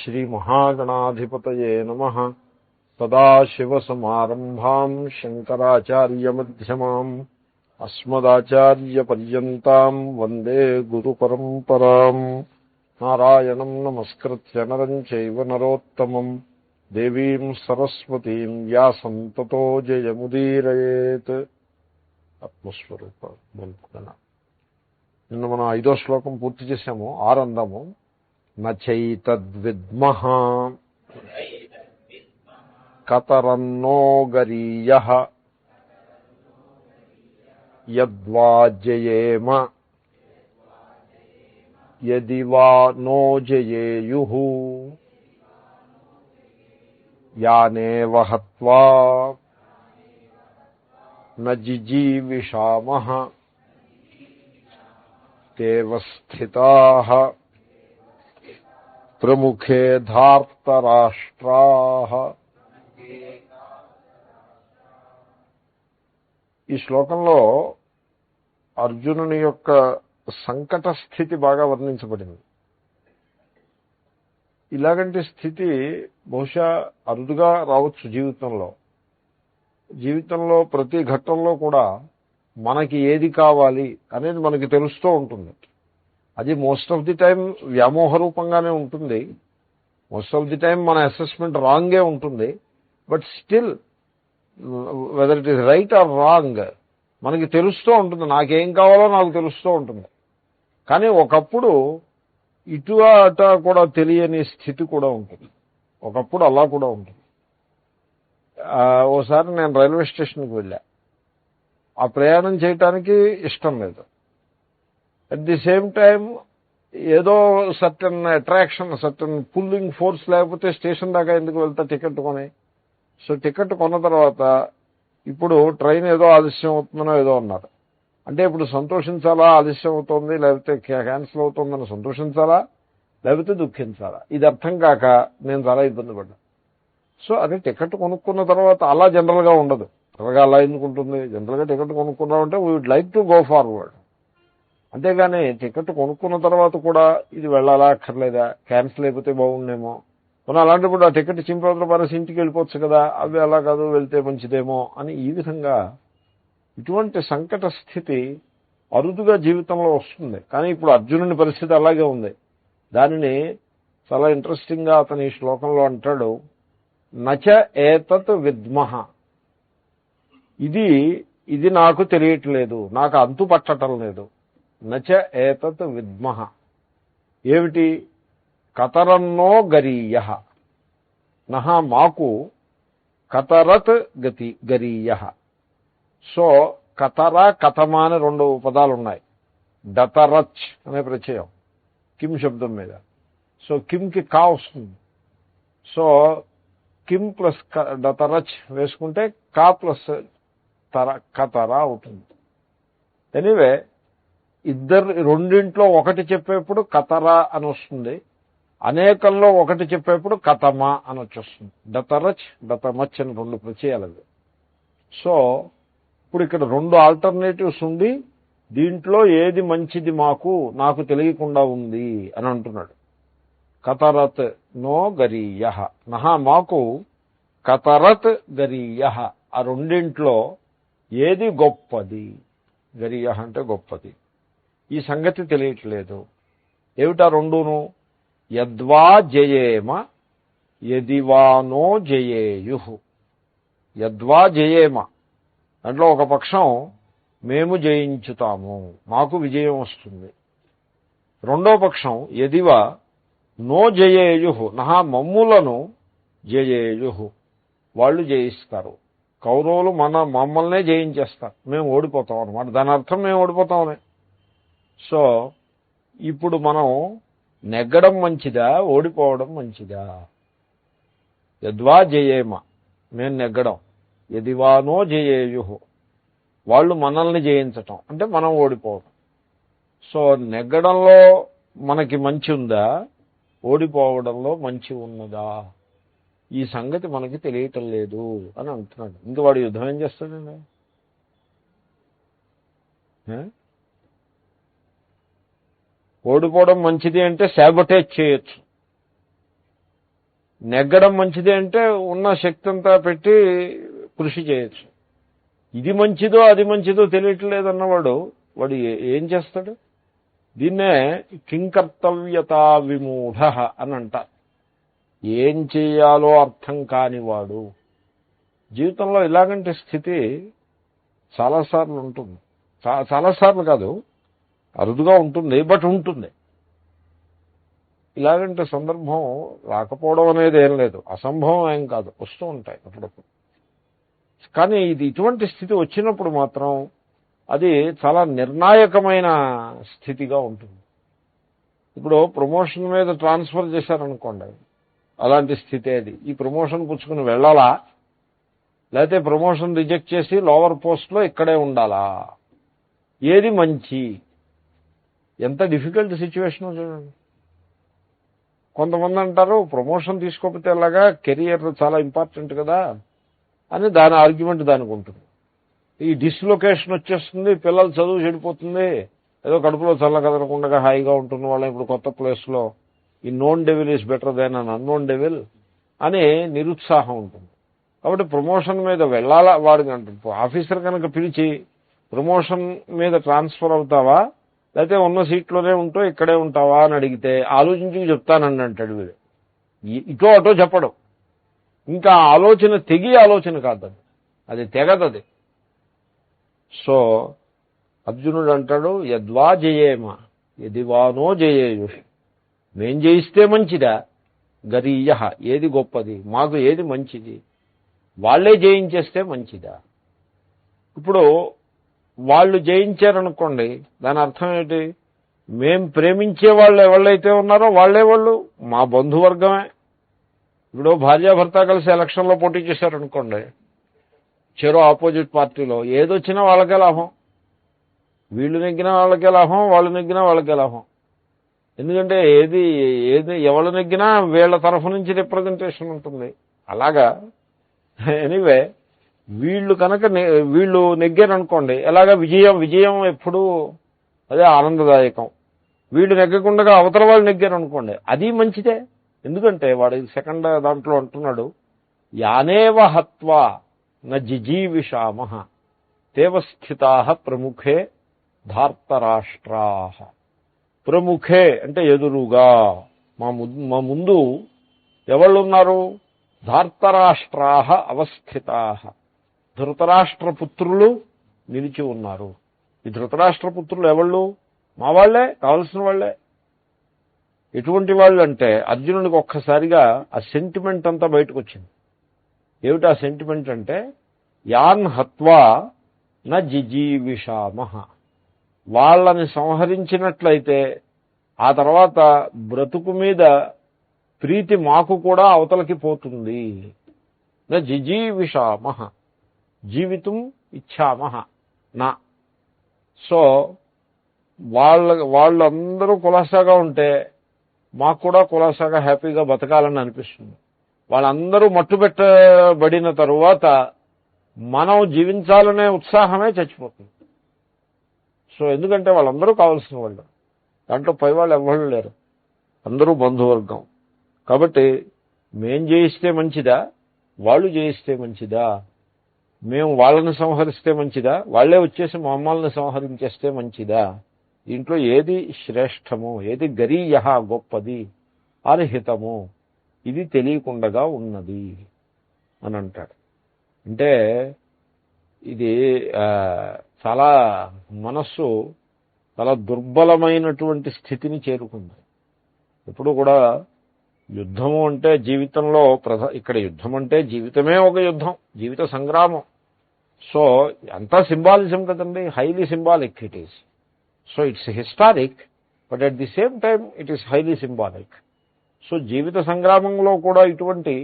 శ్రీమహాగణాధిపతయే నమః. సదాశివసమారంభాం శంకరాచార్యమధ్యమాం అస్మదాచార్యపర్యంతాం వందే గురుపరంపరాం. నారాయణం నమస్కృత్య నరం చైవ నరోత్తమం దేవీం సరస్వతీం వ్యాసం తతో జయముదీరయేత్. ఆత్మస్వరూప నిన్న మనం 5వ శ్లోకం పూర్తి చేశాము. 6 అందాము. నచైతద్విద్మః కతరన్నో గరీయః యద్వా జయేమ యది వా నో జయేయుః యానేవ హత్వా న జిజీవిషామః తేవ స్థితాః ప్రముఖే ధార్తరాష్ట్రాః. ఈ శ్లోకంలో అర్జునుని యొక్క సంకట స్థితి బాగా వర్ణించబడింది. ఇలాగంటి స్థితి బహుశా అరుదుగా రావచ్చు జీవితంలో ప్రతి ఘట్టంలో కూడా మనకి ఏది కావాలి అనేది మనకి తెలుస్తూ ఉంటుంది. అది మోస్ట్ ఆఫ్ ది టైం వ్యామోహ రూపంగానే ఉంటుంది. మోస్ట్ ఆఫ్ ది టైం మన అసెస్మెంట్ రాంగే ఉంటుంది. But still whether it is right are wrong మనకి తెలుస్తూ ఉంటుంది. నాకేం కావాలో నాకు తెలుస్తూ ఉంటుంది. కానీ ఒకప్పుడు ఇటు అట కూడా తెలియని స్థితి కూడా ఉంటుంది. ఒకప్పుడు అలా కూడా ఉంటుంది. ఓసారి నేను రైల్వే స్టేషన్కి వెళ్ళా. ఆ ప్రయాణం చేయటానికి ఇష్టం లేదు. అట్ ది సేమ్ టైం ఏదో certain attraction, certain pulling force లేకపోతే స్టేషన్ దాకా ఎందుకు వెళ్తా టికెట్ కొని. సో టికెట్ కొన్న తర్వాత ఇప్పుడు ట్రైన్ ఏదో ఆలస్యం అవుతుందనో ఏదో అన్నారు. అంటే ఇప్పుడు సంతోషించాలా, ఆలస్యం అవుతుంది లేకపోతే క్యాన్సిల్ అవుతుందని సంతోషించాలా లేకపోతే దుఃఖించాలా, ఇది అర్థం కాక నేను చాలా ఇబ్బంది పడ్డా. సో అదే టికెట్ కొనుక్కున్న తర్వాత అలా జనరల్గా ఉండదు. త్వరగా అలా ఎందుకు ఉంటుంది? జనరల్గా టికెట్ కొనుక్కున్నామంటే we would like to go forward. అంతేగాని టికెట్ కొనుక్కున్న తర్వాత కూడా ఇది వెళ్ళాలా అక్కర్లేదా, క్యాన్సిల్ అయిపోతే బాగుండేమో, మనం అలాంటప్పుడు ఆ టికెట్ చింపవతల పరిస్థితి ఇంటికి వెళ్ళిపోవచ్చు కదా, అవి అలా కాదు వెళ్తే మంచిదేమో అని ఈ విధంగా ఇటువంటి సంకట స్థితి అరుదుగా జీవితంలో వస్తుంది. కానీ ఇప్పుడు అర్జునుని పరిస్థితి అలాగే ఉంది. దానిని చాలా ఇంట్రెస్టింగ్గా అతని ఈ శ్లోకంలో అంటాడు. నచ ఏతత్ విద్మః, ఇది నాకు తెలియట్లేదు, నాకు అంతు పట్టటం లేదు. నచ ఏతత్ విద్మః ఏమిటి? కతరన్నో గరీయః నహ మాకు కతరత్ గరీయః. సో కతర కథమ అనే 2 పదాలు ఉన్నాయి. డతరచ్ అనే ప్రత్యయం కిమ్ శబ్దం మీద. సో కిమ్కి కా వస్తుంది. సో కిమ్ ప్లస్ డతరచ్ వేసుకుంటే కా ప్లస్ కతర అవుతుంది. ఎనీవే రెండింట్లో ఒకటి చెప్పేప్పుడు కతరా అని వస్తుంది, అనేకంలో ఒకటి చెప్పేప్పుడు కథమ అని వచ్చేస్తుంది. డతరచ్ డతమచ్ అని 2 ప్రత్యయాలు అవి. సో ఇప్పుడు ఇక్కడ 2 ఆల్టర్నేటివ్స్ ఉండి దీంట్లో ఏది మంచిది నాకు తెలియకుండా ఉంది అని అంటున్నాడు. కతరత్ నో గరీయః నహ మాకు కతరత్ గరీయః, ఆ రెండింట్లో ఏది గొప్పది? గరీయః అంటే గొప్పది. ఈ సంగతి తెలియట్లేదు. ఏమిటా 2ను? యద్వా జయేమ యదివానో జయేయుః. యద్వా జయేమ దాంట్లో ఒక పక్షం మేము జయించుతాము, మాకు విజయం వస్తుంది. రెండో పక్షం యదివా నో జయేయుః నహ మమ్ములను జయేయుః, వాళ్ళు జయిస్తారు. కౌరవులు మమ్మల్నే జయించేస్తారు, మేము ఓడిపోతాం అన్నమాట. దాని అర్థం మేము ఓడిపోతామని. సో ఇప్పుడు మనం నెగ్గడం మంచిదా ఓడిపోవడం మంచిదా? యద్వా జయేమ మేము నెగ్గడం, యదివానో జయేయుః వాళ్ళు మనల్ని జయించటం అంటే మనం ఓడిపోవడం. సో నెగ్గడంలో మనకి మంచి ఉందా, ఓడిపోవడంలో మంచి ఉన్నదా? ఈ సంగతి మనకి తెలియటం లేదు అని అంటున్నాడు. ఇంక వాడు యుద్ధం ఏం చేస్తాడండి? ఓడిపోవడం మంచిది అంటే శాబొటేజ్ చేయొచ్చు. నెగ్గడం మంచిదే అంటే ఉన్న శక్తి అంతా పెట్టి కృషి చేయొచ్చు. ఇది మంచిదో అది మంచిదో తెలియట్లేదన్నవాడు వాడు ఏం చేస్తాడు? దీన్నే కింకర్తవ్యతా విమూఢ అని అంటారు. ఏం చేయాలో అర్థం కానివాడు. జీవితంలో ఇలాగంటి స్థితి చాలాసార్లు ఉంటుంది. చాలాసార్లు కాదు, అరుదుగా ఉంటుంది, బట్ ఉంటుంది. ఇలాగంటే సందర్భం రాకపోవడం అనేది ఏం లేదు, అసంభవం ఏం కాదు, వస్తూ ఉంటాయి అప్పుడప్పుడు. కానీ ఇది ఇటువంటి స్థితి వచ్చినప్పుడు మాత్రం అది చాలా నిర్ణాయకమైన స్థితిగా ఉంటుంది. ఇప్పుడు ప్రమోషన్ మీద ట్రాన్స్ఫర్ చేశారనుకోండి, అలాంటి స్థితి అది. ఈ ప్రమోషన్ పుచ్చుకుని వెళ్ళాలా, లేకపోతే ప్రమోషన్ రిజెక్ట్ చేసి లోవర్ పోస్ట్లో ఇక్కడే ఉండాలా, ఏది మంచి? ఎంత డిఫికల్ట్ సిచ్యువేషన్ చూడండి. కొంతమంది అంటారు ప్రమోషన్ తీసుకోకపోతే ఎలాగా, కెరియర్ చాలా ఇంపార్టెంట్ కదా అని దాని ఆర్గ్యుమెంట్ దానికి ఉంటుంది. ఈ డిస్లొకేషన్ వచ్చేస్తుంది, పిల్లల చదువు చెడిపోతుంది, ఏదో కడుపులో చల్ల కదలకుండా హాయిగా ఉంటున్న వాళ్ళం ఇప్పుడు కొత్త ప్లేస్లో ఈ known devil is better than an unknown devil అని నిరుత్సాహం ఉంటుంది. కాబట్టి ప్రమోషన్ మీద వెళ్ళాలా, వాడికి అంటారు ఆఫీసర్ కనుక పిలిచి ప్రమోషన్ మీద ట్రాన్స్ఫర్ అవుతావా లేకపోతే ఉన్న సీట్లోనే ఉంటూ ఇక్కడే ఉంటావా అని అడిగితే ఆలోచించి చెప్తానని అంటాడు వీడు. ఇటో అటో చెప్పడం. ఇంకా ఆలోచన తెగి ఆలోచన కాదు, అది తెగదది. సో అర్జునుడు అంటాడు యద్వా జయేమ యదివానో జయేయుషి. మేం జయిస్తే మంచిదా, గరీయ ఏది గొప్పది, మాకు ఏది మంచిది, వాళ్లే జయించేస్తే మంచిదా. ఇప్పుడు వాళ్ళు జయించారనుకోండి, దాని అర్థం ఏంటి? మేం ప్రేమించే వాళ్ళు ఎవళ్ళైతే ఉన్నారో వాళ్లే వాళ్ళు మా బంధువర్గమే. ఇప్పుడు భార్యాభర్త కలిసి ఎలక్షన్లో పోటీ చేశారనుకోండి, చెరో ఆపోజిట్ పార్టీలో, ఏదొచ్చినా వాళ్ళకే లాభం. వీళ్ళు నెగ్గినా వాళ్ళకే లాభం, వాళ్ళు నెగ్గినా వాళ్ళకే లాభం. ఎందుకంటే ఏది ఎవరు నెగ్గినా వీళ్ళ తరఫు నుంచి రిప్రజెంటేషన్ ఉంటుంది. అలాగా ఎనీవే వీళ్ళు నెగ్గారనుకోండి, ఎలాగా విజయం ఎప్పుడూ అదే ఆనందదాయకం. వీళ్ళు నెగ్గకుండా అవతల వాళ్ళు నెగ్గారనుకోండి, అది మంచిదే. ఎందుకంటే వాడు సెకండ్ దాంట్లో అంటున్నాడు యానేవ హత్వా న జిజీవిషామః తేవ స్థితాః ప్రముఖే ధార్తరాష్ట్రాః. ప్రముఖే అంటే ఎదురుగా, మా ముందు ఎవళ్ళున్నారు? ధార్తరాష్ట్రాః అవస్థితాః. ధృతరాష్ట్రపుత్రులు నిలిచి ఉన్నారు. ఈ ధృతరాష్ట్రపుత్రులు ఎవళ్ళు? మా వాళ్లే, కావలసిన వాళ్లే. ఎటువంటి వాళ్ళు అంటే అర్జునుడికి ఒక్కసారిగా ఆ సెంటిమెంట్ అంతా బయటకు వచ్చింది. ఏమిటి ఆ సెంటిమెంట్ అంటే యాన్ హత్వా న జిజీవిషామః. వాళ్ళని సంహరించినట్లయితే ఆ తర్వాత బ్రతుకు మీద ప్రీతి మాకు కూడా అవతలకి పోతుంది. న జిజీవిషామః జీవితం ఇచ్చామః నా. సో వాళ్ళందరూ కులాసాగా ఉంటే మాకు కూడా కులాసాగా హ్యాపీగా బతకాలని అనిపిస్తుంది. వాళ్ళందరూ మట్టుబెట్టబడిన తరువాత మనం జీవించాలనే ఉత్సాహమే చచ్చిపోతుంది. సో ఎందుకంటే వాళ్ళందరూ కావాల్సిన వాళ్ళు, దాంట్లో పై వాళ్ళు ఎవ్వరు లేరు, అందరూ బంధువర్గం. కాబట్టి మేం జయిస్తే మంచిదా, వాళ్ళు జయిస్తే మంచిదా, మేము వాళ్ళని సంహరిస్తే మంచిదా, వాళ్లే వచ్చేసి మమ్మల్ని సంహరించేస్తే మంచిదా, దీంట్లో ఏది శ్రేష్టము, ఏది గరీయ గొప్పది అని హితము, ఇది తెలియకుండగా ఉన్నది అని అంటాడు. అంటే ఇది చాలా మనస్సు చాలా దుర్బలమైనటువంటి స్థితిని చేరుకుంది. ఎప్పుడు కూడా యుద్ధము అంటే జీవితంలో ఇక్కడ యుద్ధం అంటే జీవితమే ఒక యుద్ధం, జీవిత సంగ్రామం. సో అంతా సింబాలిజం కదండి, highly symbolic it is. So it's historic, but at the same time it is highly symbolic. So జీవిత సంగ్రామంలో కూడా ఇటువంటి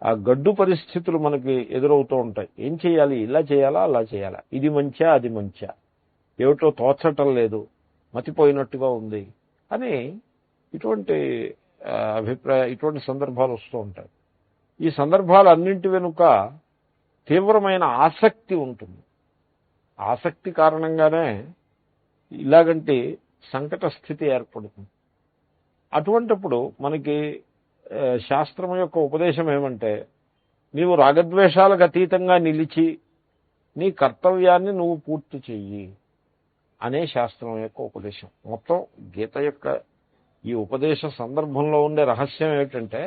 ఆ గడ్డు పరిస్థితులు మనకి ఎదురవుతూ ఉంటాయి. ఏం చేయాలి, ఇలా చేయాలా అలా చేయాలా, ఇది మంచా అది మంచా, ఏమిటో తోచటం లేదు, మతిపోయినట్టుగా ఉంది అని ఇటువంటి ఇటువంటి సందర్భాలు వస్తూ ఉంటాయి. ఈ సందర్భాలన్నింటి వెనుక తీవ్రమైన ఆసక్తి ఉంటుంది. ఆసక్తి కారణంగానే ఇలాగంటి సంకట స్థితి ఏర్పడుతుంది. అటువంటిప్పుడు మనకి శాస్త్రం యొక్క ఉపదేశం ఏమంటే, నీవు రాగద్వేషాలకు అతీతంగా నిలిచి నీ కర్తవ్యాన్ని నువ్వు పూర్తి చెయ్యి అనే శాస్త్రం యొక్క ఉపదేశం. మొత్తం గీత యొక్క ఈ ఉపదేశ సందర్భంలో ఉండే రహస్యం ఏమిటంటే,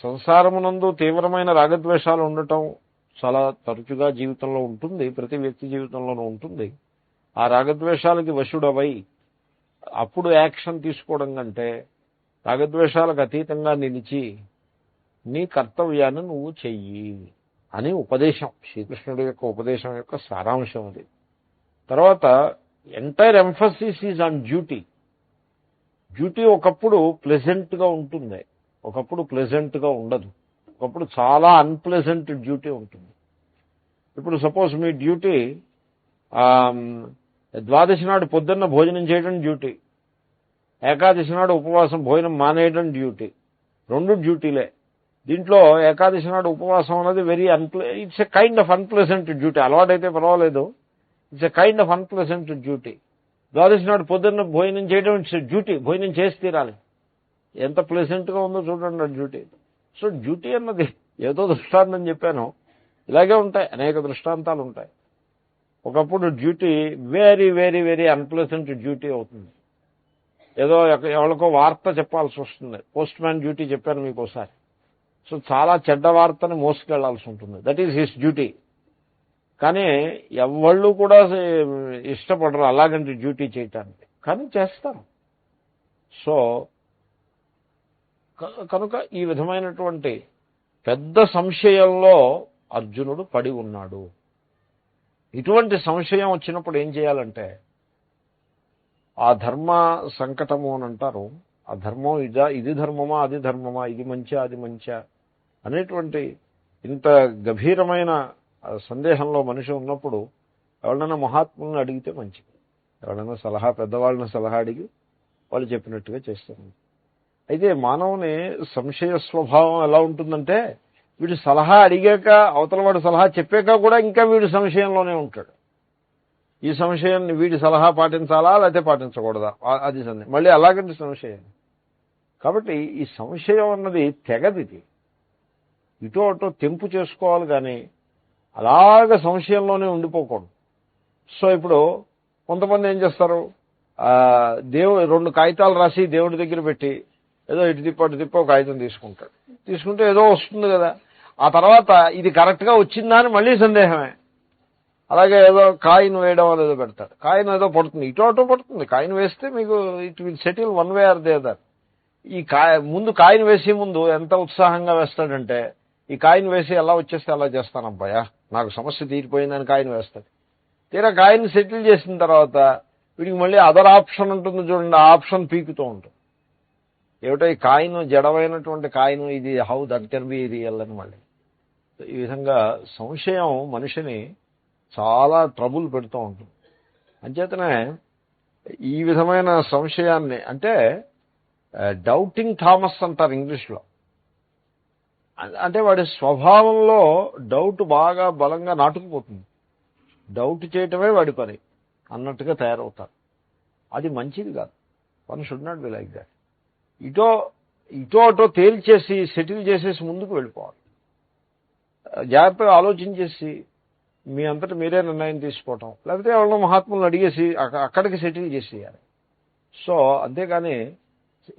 సంసారమునందు తీవ్రమైన రాగద్వేషాలు ఉండటం చాలా తరచుగా జీవితంలో ఉంటుంది, ప్రతి వ్యక్తి జీవితంలోనూ ఉంటుంది. ఆ రాగద్వేషాలకి వశుడవై అప్పుడు యాక్షన్ తీసుకోవడం కంటే రాగద్వేషాలకు అతీతంగా నిలిచి నీ కర్తవ్యాన్ని నువ్వు చెయ్యి అని ఉపదేశం, శ్రీకృష్ణుడి యొక్క ఉపదేశం యొక్క సారాంశం అది. తర్వాత entire emphasis is on duty. Duty ఒకప్పుడు ప్లెజెంట్గా ఉంటుంది, ఒకప్పుడు ప్లెజెంట్గా ఉండదు, ఒకప్పుడు చాలా అన్ప్లెజెంట్ డ్యూటీ ఉంటుంది. ఇప్పుడు సపోజ్ మీ డ్యూటీ ద్వాదశి నాడు పొద్దున్న భోజనం చేయడం డ్యూటీ, ఏకాదశి నాడు ఉపవాసం భోజనం మానేయడం డ్యూటీ. రెండు డ్యూటీలే. దీంట్లో ఏకాదశి నాడు ఉపవాసం అన్నది it's a kind of unpleasant duty. అలవాటైతే పర్వాలేదు, it's a kind of unpleasant duty. Dwadashi నాడు పొద్దున్న భోజనం చేయడం ఇట్స్ డ్యూటీ, భోజనం చేసి తీరాలి. ఎంత ప్లెజెంట్గా ఉందో చూడండి ఆ డ్యూటీ. సో డ్యూటీ అన్నది ఏదో దృష్టాంతం చెప్పాను, ఇలాగే ఉంటాయి, అనేక దృష్టాంతాలు ఉంటాయి. ఒకప్పుడు duty very very very unpleasant duty అవుతుంది. ఏదో ఎవరికో వార్త చెప్పాల్సి వస్తుంది, పోస్ట్ మ్యాన్ డ్యూటీ చెప్పాను మీకు ఒకసారి. సో చాలా చెడ్డ వార్తని మోసుకెళ్లాల్సి ఉంటుంది, దట్ ఈజ్ హిస్ డ్యూటీ. కానీ ఎవళ్ళు కూడా ఇష్టపడరు అలాగంటి డ్యూటీ చేయటానికి, కానీ చేస్తారు. సో కనుక ఈ విధమైనటువంటి పెద్ద సంశయంలో అర్జునుడు పడి ఉన్నాడు. ఇటువంటి సంశయం వచ్చినప్పుడు ఏం చేయాలంటే, ఆ ధర్మ సంకటము అని అంటారు, ఆ ధర్మం ఇది ధర్మమా అది ధర్మమా, ఇది మంచా అది మంచా అనేటువంటి ఇంత గభీరమైన సందేహంలో మనిషి ఉన్నప్పుడు ఎవరైనా మహాత్ములను అడిగితే మంచిది. ఎవరైనా సలహా, పెద్దవాళ్ళని సలహా అడిగి వాళ్ళు చెప్పినట్టుగా చేస్తారు. అయితే మానవుని సంశయ స్వభావం ఎలా ఉంటుందంటే, వీడు సలహా అడిగాక అవతల వాడు సలహా చెప్పాక కూడా ఇంకా వీడు సంశయంలోనే ఉంటాడు. ఈ సంశయాన్ని వీడి సలహా పాటించాలా లేకపోతే పాటించకూడదా, అది మళ్ళీ అలాగంటే సంశయం. కాబట్టి ఈ సంశయం అన్నది తెగదిది, ఇటో అటో తెంపు చేసుకోవాలి, కానీ అలాగ సంశయంలోనే ఉండిపోకూడదు. సో ఇప్పుడు కొంతమంది ఏం చేస్తారు, రెండు కాగితాలు రాసి దేవుడి దగ్గర పెట్టి ఏదో ఇటు తిప్ప ఒక కాగితం తీసుకుంటే ఏదో వస్తుంది కదా, ఆ తర్వాత ఇది కరెక్ట్గా వచ్చిందా అని మళ్ళీ సందేహమే. అలాగే ఏదో కాయిన్ వేయడం అనేది పెడతాడు, కాయిన్ ఏదో పడుతుంది, ఇటో అటో పడుతుంది. కాయిన్ వేస్తే మీకు it will settle one way or the other. ఈ ముందు కాయిన్ వేసే ముందు ఎంత ఉత్సాహంగా వేస్తాడంటే, ఈ కాయిన్ వేసి ఎలా వచ్చేస్తే అలా చేస్తానబ్బాయా, నాకు సమస్య తీరిపోయిందని కాయిన్ వేస్తాడు. తీరా కాయిన్ సెటిల్ చేసిన తర్వాత వీడికి మళ్ళీ అదర్ ఆప్షన్ ఉంటుంది చూడండి, ఆ ఆప్షన్ పీకుతూ ఉంటుంది. ఏమిటో ఈ కాయిన్ జడమైనటువంటి కాయిన్, ఇది how that can be real అని. మళ్ళీ ఈ విధంగా సంశయం మనిషిని చాలా ట్రబుల్ పెడుతూ ఉంటుంది. అంచేతనే ఈ విధమైన సంశయాన్ని, అంటే డౌటింగ్ థామస్ అంటారు ఇంగ్లీష్లో, అంటే వాడి స్వభావంలో డౌట్ బాగా బలంగా నాటుకుపోతుంది. డౌట్ చేయటమే వాడి పని అన్నట్టుగా తయారవుతారు. అది మంచిది కాదు. One should not be like that. ఇటో అటో తేల్చేసి సెటిల్ చేసేసి ముందుకు వెళ్ళిపోవాలి. జాగ్రత్తగా ఆలోచించేసి మీ అంతటా మీరే నిర్ణయం తీసుకోవటం, లేకపోతే ఎవరినో మహాత్ములను అడిగేసి అక్కడికి సెటిల్ చేసేయాలి. సో అంతేగాని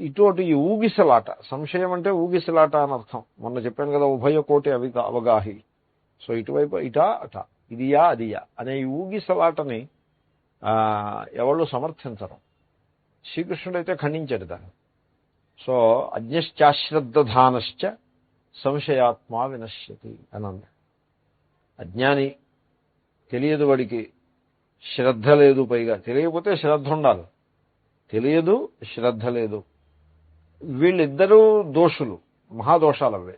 ఇటు ఈ ఊగిసలాట, సంశయం అంటే ఊగిసలాట అని అర్థం. మొన్న చెప్పాను కదా, ఉభయ కోటి అవగాహి. సో ఇటువైపు ఇటా అటా, ఇదియా అదియా అనే ఈ ఊగిసలాటని ఎవళ్ళు సమర్థించరు. శ్రీకృష్ణుడైతే ఖండించాడు దాన్ని. సో అజ్ఞశ్చాశ్రద్ధానశ్చ సంశయాత్మా వినశ్యతి అని అన్నాడు. అజ్ఞాని, తెలియదు, వాడికి శ్రద్ధ లేదు, పైగా తెలియకపోతే శ్రద్ధ ఉండాలి, తెలియదు శ్రద్ధ లేదు, వీళ్ళిద్దరూ దోషులు, మహాదోషాలు అవే.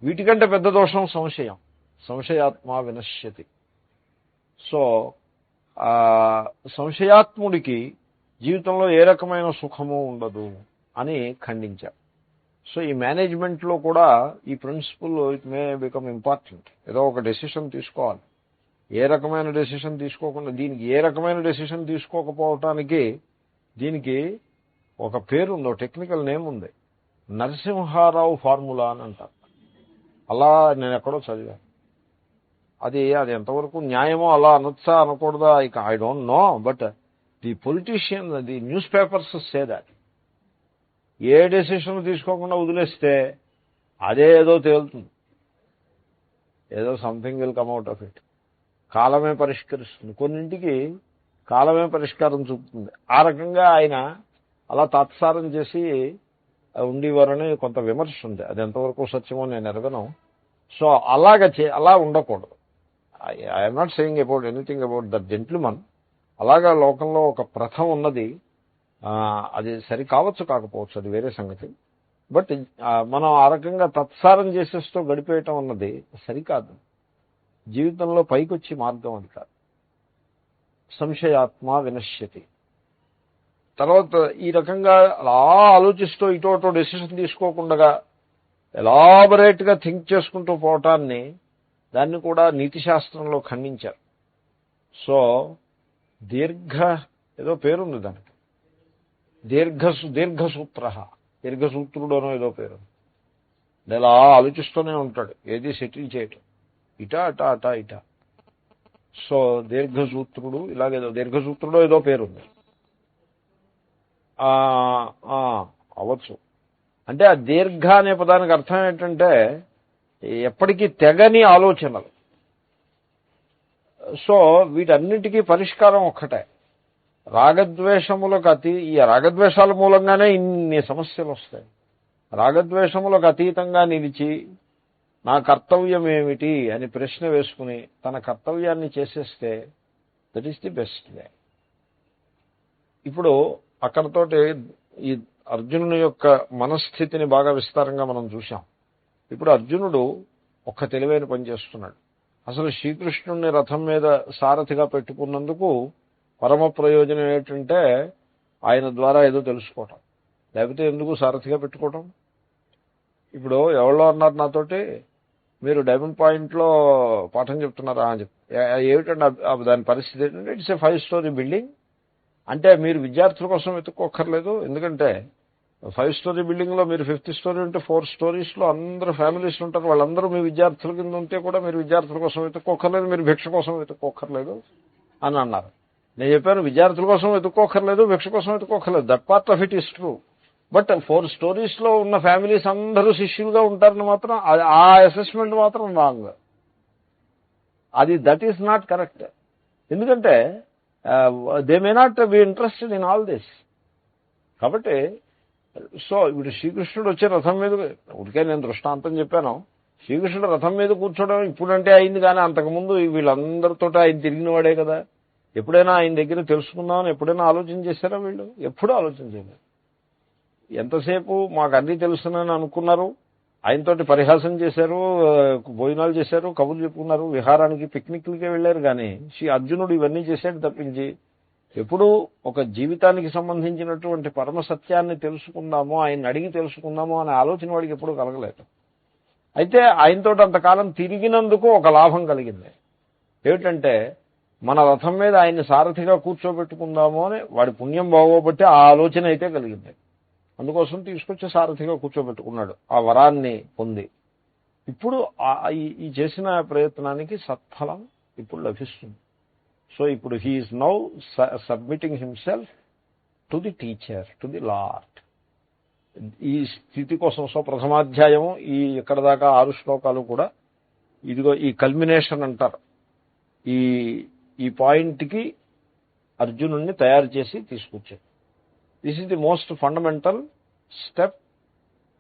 వీటికంటే పెద్ద దోషం సంశయం. సంశయాత్మా వినశ్యతి. సో సంశయాత్ముడికి జీవితంలో ఏ రకమైన సుఖము ఉండదు అని ఖండించారు. సో ఈ మేనేజ్మెంట్లో కూడా ఈ principle it may become important. ఏదో ఒక డెసిషన్ తీసుకోవాలి, ఏ రకమైన డెసిషన్ తీసుకోకుండా, దీనికి ఏ రకమైన డెసిషన్ తీసుకోకపోవటానికి దీనికి ఒక పేరు ఉంది, టెక్నికల్ నేమ్ ఉంది. నరసింహారావు ఫార్ములా అని అంటారు. అలా నేను ఎక్కడో చదివాను. అది ఎంతవరకు న్యాయమో, అలా అనొచ్చా అనకూడదా, I don't know. But the politician, the news papers say that a decision తీసుకోకుండా వదిలేస్తే అదే ఏదో తేలుతుంది, ఏదో something will come out of it. కాలమే పరిష్కరిస్తుంది, కొన్నింటికి కాలమే పరిష్కారం చూపుతుంది. ఆ రకంగా ఆయన అలా తాత్సారం చేసి ఉండేవారని కొంత విమర్శ ఉంది. అది ఎంతవరకు సత్యమో నేను ఎరగను. సో అలా ఉండకూడదు. I'm not saying about anything about that gentleman. అలాగా లోకంలో ఒక ప్రథ ఉన్నది. అది సరి కావచ్చు కాకపోవచ్చు, అది వేరే సంగతి. బట్ మనం ఆ రకంగా తత్సారం చేసేస్తూ గడిపేయటం అన్నది సరికాదు. జీవితంలో పైకొచ్చి మార్గం అది కాదు. సంశయాత్మ వినశ్యతి. తర్వాత ఈ రకంగా అలా ఆలోచిస్తూ ఇటోటో డెసిషన్ తీసుకోకుండా ఎలాబరేట్గా థింక్ చేసుకుంటూ పోవటాన్ని, దాన్ని కూడా నీతి శాస్త్రంలో ఖండించారు. సో ఏదో పేరుంది దానికి, దీర్ఘసూత్రుడు అనో ఏదో పేరు. ఇలా ఆలోచిస్తూనే ఉంటాడు, ఏది సెటిల్ చేయటం, ఇట. సో దీర్ఘసూత్రుడు, ఇలాగేదో దీర్ఘసూత్రుడో ఏదో పేరుంది. అవ్వచ్చు. అంటే ఆ దీర్ఘ అనే పదానికి అర్థం ఏంటంటే ఎప్పటికీ తెగని ఆలోచనలు. సో వీటన్నిటికీ పరిష్కారం ఒక్కటే. రాగద్వేషములకు ఈ రాగద్వేషాల మూలంగానే ఇన్ని సమస్యలు వస్తాయి. రాగద్వేషములకు అతీతంగా నిలిచి నా కర్తవ్యం ఏమిటి అని ప్రశ్న వేసుకుని తన కర్తవ్యాన్ని చేసేస్తే that is the best way. ఇప్పుడు అక్కడతోటి ఈ అర్జునుని యొక్క మనస్థితిని బాగా విస్తారంగా మనం చూశాం. ఇప్పుడు అర్జునుడు ఒక్క తెలివైన పని చేస్తున్నాడు. అసలు శ్రీకృష్ణుడిని రథం మీద సారథిగా పెట్టుకున్నందుకు పరమ ప్రయోజనం ఏంటంటే ఆయన ద్వారా ఏదో తెలుసుకోవటం, లేకపోతే ఎందుకు సారథిగా పెట్టుకోవటం. ఇప్పుడు ఎవరో అన్నారు నాతోటి, మీరు డైమండ్ పాయింట్లో పాఠం చెప్తున్నారా అని ఏమిటంటే దాని పరిస్థితి ఏంటంటే ఇట్స్ ఏ 5 story బిల్డింగ్. అంటే మీరు విద్యార్థుల కోసం వెతుక్కోక్కర్లేదు, ఎందుకంటే 5 story బిల్డింగ్లో మీరు 5th story ఉంటే 4 stories అందరూ ఫ్యామిలీస్ ఉంటారు, వాళ్ళందరూ మీ విద్యార్థుల కింద ఉంటే కూడా మీరు విద్యార్థుల కోసం వెతుక్కోక్కర్లేదు, మీరు భిక్ష కోసం వెతుక్కోక్కర్లేదు అని అన్నారు. నేను చెప్పాను, విద్యార్థుల కోసం వెతుక్కోక్కర్లేదు, భిక్ష కోసం వెతుక్కోక్కర్లేదు, that part of it is true. But 4 stories ఉన్న ఫ్యామిలీస్ అందరూ శిష్యులుగా ఉంటారని మాత్రం ఆ అసెస్మెంట్ మాత్రం wrong. That is not correct. ఎందుకంటే they may not be interested in all this. కాబట్టి సో ఇప్పుడు శ్రీకృష్ణుడు వచ్చే రథం మీద, ఉడికే నేను దృష్టాంతం చెప్పాను, శ్రీకృష్ణుడు రథం మీద కూర్చోవడం ఇప్పుడంటే అయింది, కానీ అంతకుముందు వీళ్ళందరితో ఆయన తిరిగిన వాడే కదా. ఎప్పుడైనా ఆయన దగ్గర తెలుసుకుందామని ఎప్పుడైనా ఆలోచన చేశారా వీళ్ళు? ఎప్పుడూ ఆలోచన చేయలేదు. ఎంతసేపు మాకు అన్నీ తెలుసునని అనుకున్నారు, ఆయనతోటి పరిహాసం చేశారు, భోజనాలు చేశారు, కబుర్లు చెప్పుకున్నారు, విహారానికి పిక్నిక్లకే వెళ్ళారు. కానీ అర్జునుడు ఇవన్నీ చేశాడు తప్పించి ఎప్పుడూ ఒక జీవితానికి సంబంధించినటువంటి పరమ సత్యాన్ని తెలుసుకుందామో, ఆయన అడిగి తెలుసుకుందామో అనే ఆలోచన వాడికి ఎప్పుడూ కలగలేదు. అయితే ఆయనతో అంతకాలం తిరిగినందుకు ఒక లాభం కలిగింది. ఏమిటంటే మన రథం మీద ఆయన్ని సారథిగా కూర్చోబెట్టుకుందామో అని వాడి పుణ్యం బాగోబట్టి ఆ ఆలోచన అయితే కలిగింది. అందుకోసం తీసుకొచ్చి సారథిగా కూర్చోబెట్టుకున్నాడు, ఆ వరాన్ని పొంది. ఇప్పుడు ఈ చేసిన ప్రయత్నానికి సత్ఫలం ఇప్పుడు లభిస్తుంది. సో ఇప్పుడు he's now submitting himself to the teacher, to the lord. ఈ స్థితి కోసం సో ప్రథమాధ్యాయం ఇక్కడ దాకా 6 శ్లోకాలు కూడా ఇదిగో ఈ కల్మినేషన్ అంటారు. ఈ పాయింట్కి అర్జునుడిని తయారు చేసి తీసుకొచ్చారు. This is the most fundamental step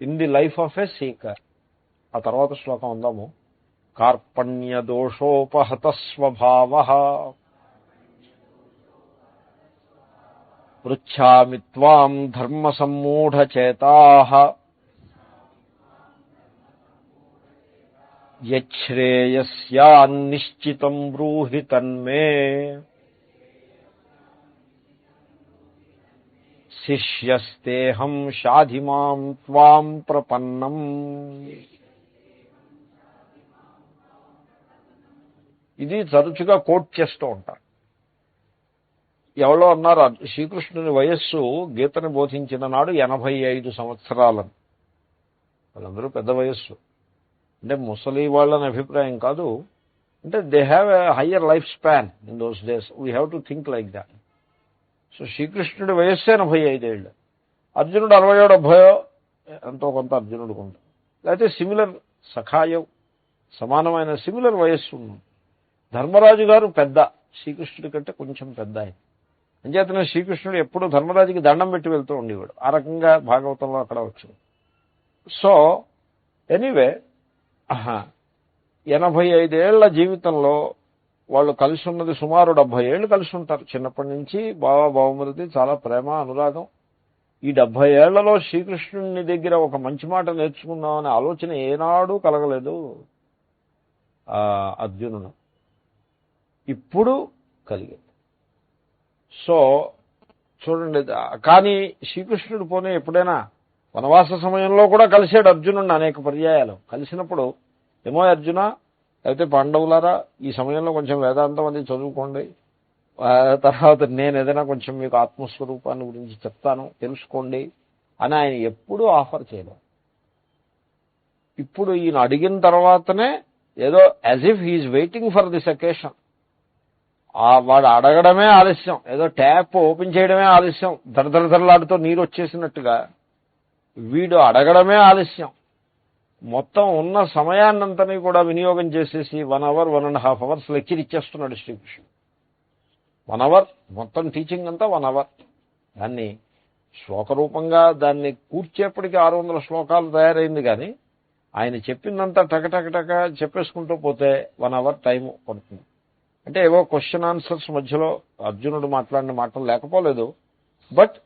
in the life of a seeker. ఆ తర్వాత శ్లోకం ఉందాము. కార్పణ్య దోషోపహత స్వభావః పృచ్ఛామి త్వాం ధర్మ సమ్మూఢచేతాః యచ్ఛ్రేయస్యాన్నిశ్చితం బ్రూహి తన్మే శిష్యస్తేహం షాధిమాం త్వాం ప్రపన్నం. ఇది తరచుగా కోట్ చేస్తూ ఉంటారు. ఎవరో అన్నారు, శ్రీకృష్ణుని వయస్సు గీతను బోధించిన నాడు 85 సంవత్సరాలని. వాళ్ళందరూ పెద్ద వయస్సు. అంటే ముసలి వాళ్ళని అభిప్రాయం కాదు, అంటే they have a higher life span in those days. We have to think like that. So శ్రీకృష్ణుడి వయస్సే 85 ఏళ్ళు, అర్జునుడు 60-70 ఎంతో కొంత అర్జునుడికి ఉంటుంది. లేకపోతే సిమిలర్ సఖాయం సమానమైన సిమిలర్ వయస్సు ఉంది. ధర్మరాజు గారు పెద్ద, శ్రీకృష్ణుడి కంటే కొంచెం పెద్ద ఆయన. అంచేతనే శ్రీకృష్ణుడు ఎప్పుడూ ధర్మరాజుకి దండం పెట్టి వెళ్తూ ఉండేవాడు. ఆ రకంగా భాగవతంలో అక్కడ వచ్చింది. సో ఎనీవే 85 ఏళ్ల జీవితంలో వాళ్ళు కలిసి ఉన్నది సుమారు 70 ఏళ్ళు కలిసి ఉంటారు. చిన్నప్పటి నుంచి బావమరిది చాలా ప్రేమ అనురాగం. ఈ 70 ఏళ్లలో శ్రీకృష్ణుని దగ్గర ఒక మంచి మాట నేర్చుకుందామనే ఆలోచన ఏనాడూ కలగలేదు అర్జునుడు. ఇప్పుడు కలిగింది. సో చూడండి, కానీ శ్రీకృష్ణుడు పోనీ ఎప్పుడైనా వనవాస సమయంలో కూడా కలిశాడు అర్జునుడిని అనేక పర్యాయాలు. కలిసినప్పుడు ఏమో అర్జున, అయితే పాండవులారా ఈ సమయంలో కొంచెం వేదాంతం అది చదువుకోండి, తర్వాత నేను ఏదైనా కొంచెం మీకు ఆత్మస్వరూపాన్ని గురించి చెప్తాను తెలుసుకోండి అని ఆయన ఎప్పుడూ ఆఫర్ చేయలేదు. ఇప్పుడు ఈయన అడిగిన తర్వాతనే ఏదో as if he's waiting for this occasion. వాడు అడగడమే ఆలస్యం, ఏదో ట్యాప్ ఓపెన్ చేయడమే ఆలస్యం, దరదరదరలాడుతూ నీరు వచ్చేసినట్టుగా వీడు అడగడమే ఆలస్యం. మొత్తం ఉన్న సమయాన్నంతని కూడా వినియోగం చేసేసి 1 hour 1.5 hours లెక్చర్ ఇచ్చేస్తున్నాడు శ్రీకృష్ణుడు. 1 hour మొత్తం టీచింగ్ అంతా 1 hour. దాన్ని శ్లోకరూపంగా దాన్ని కూర్చేపటికి 600 శ్లోకాలు తయారైంది. కానీ ఆయన చెప్పిందంతా టకటకటక చెప్పేసుకుంటూ పోతే 1 hour టైం పడుతుంది. అంటే ఏవో క్వశ్చన్ ఆన్సర్స్ మధ్యలో అర్జునుడు మాట్లాడిన మాటలు లేకపోలేదు. బట్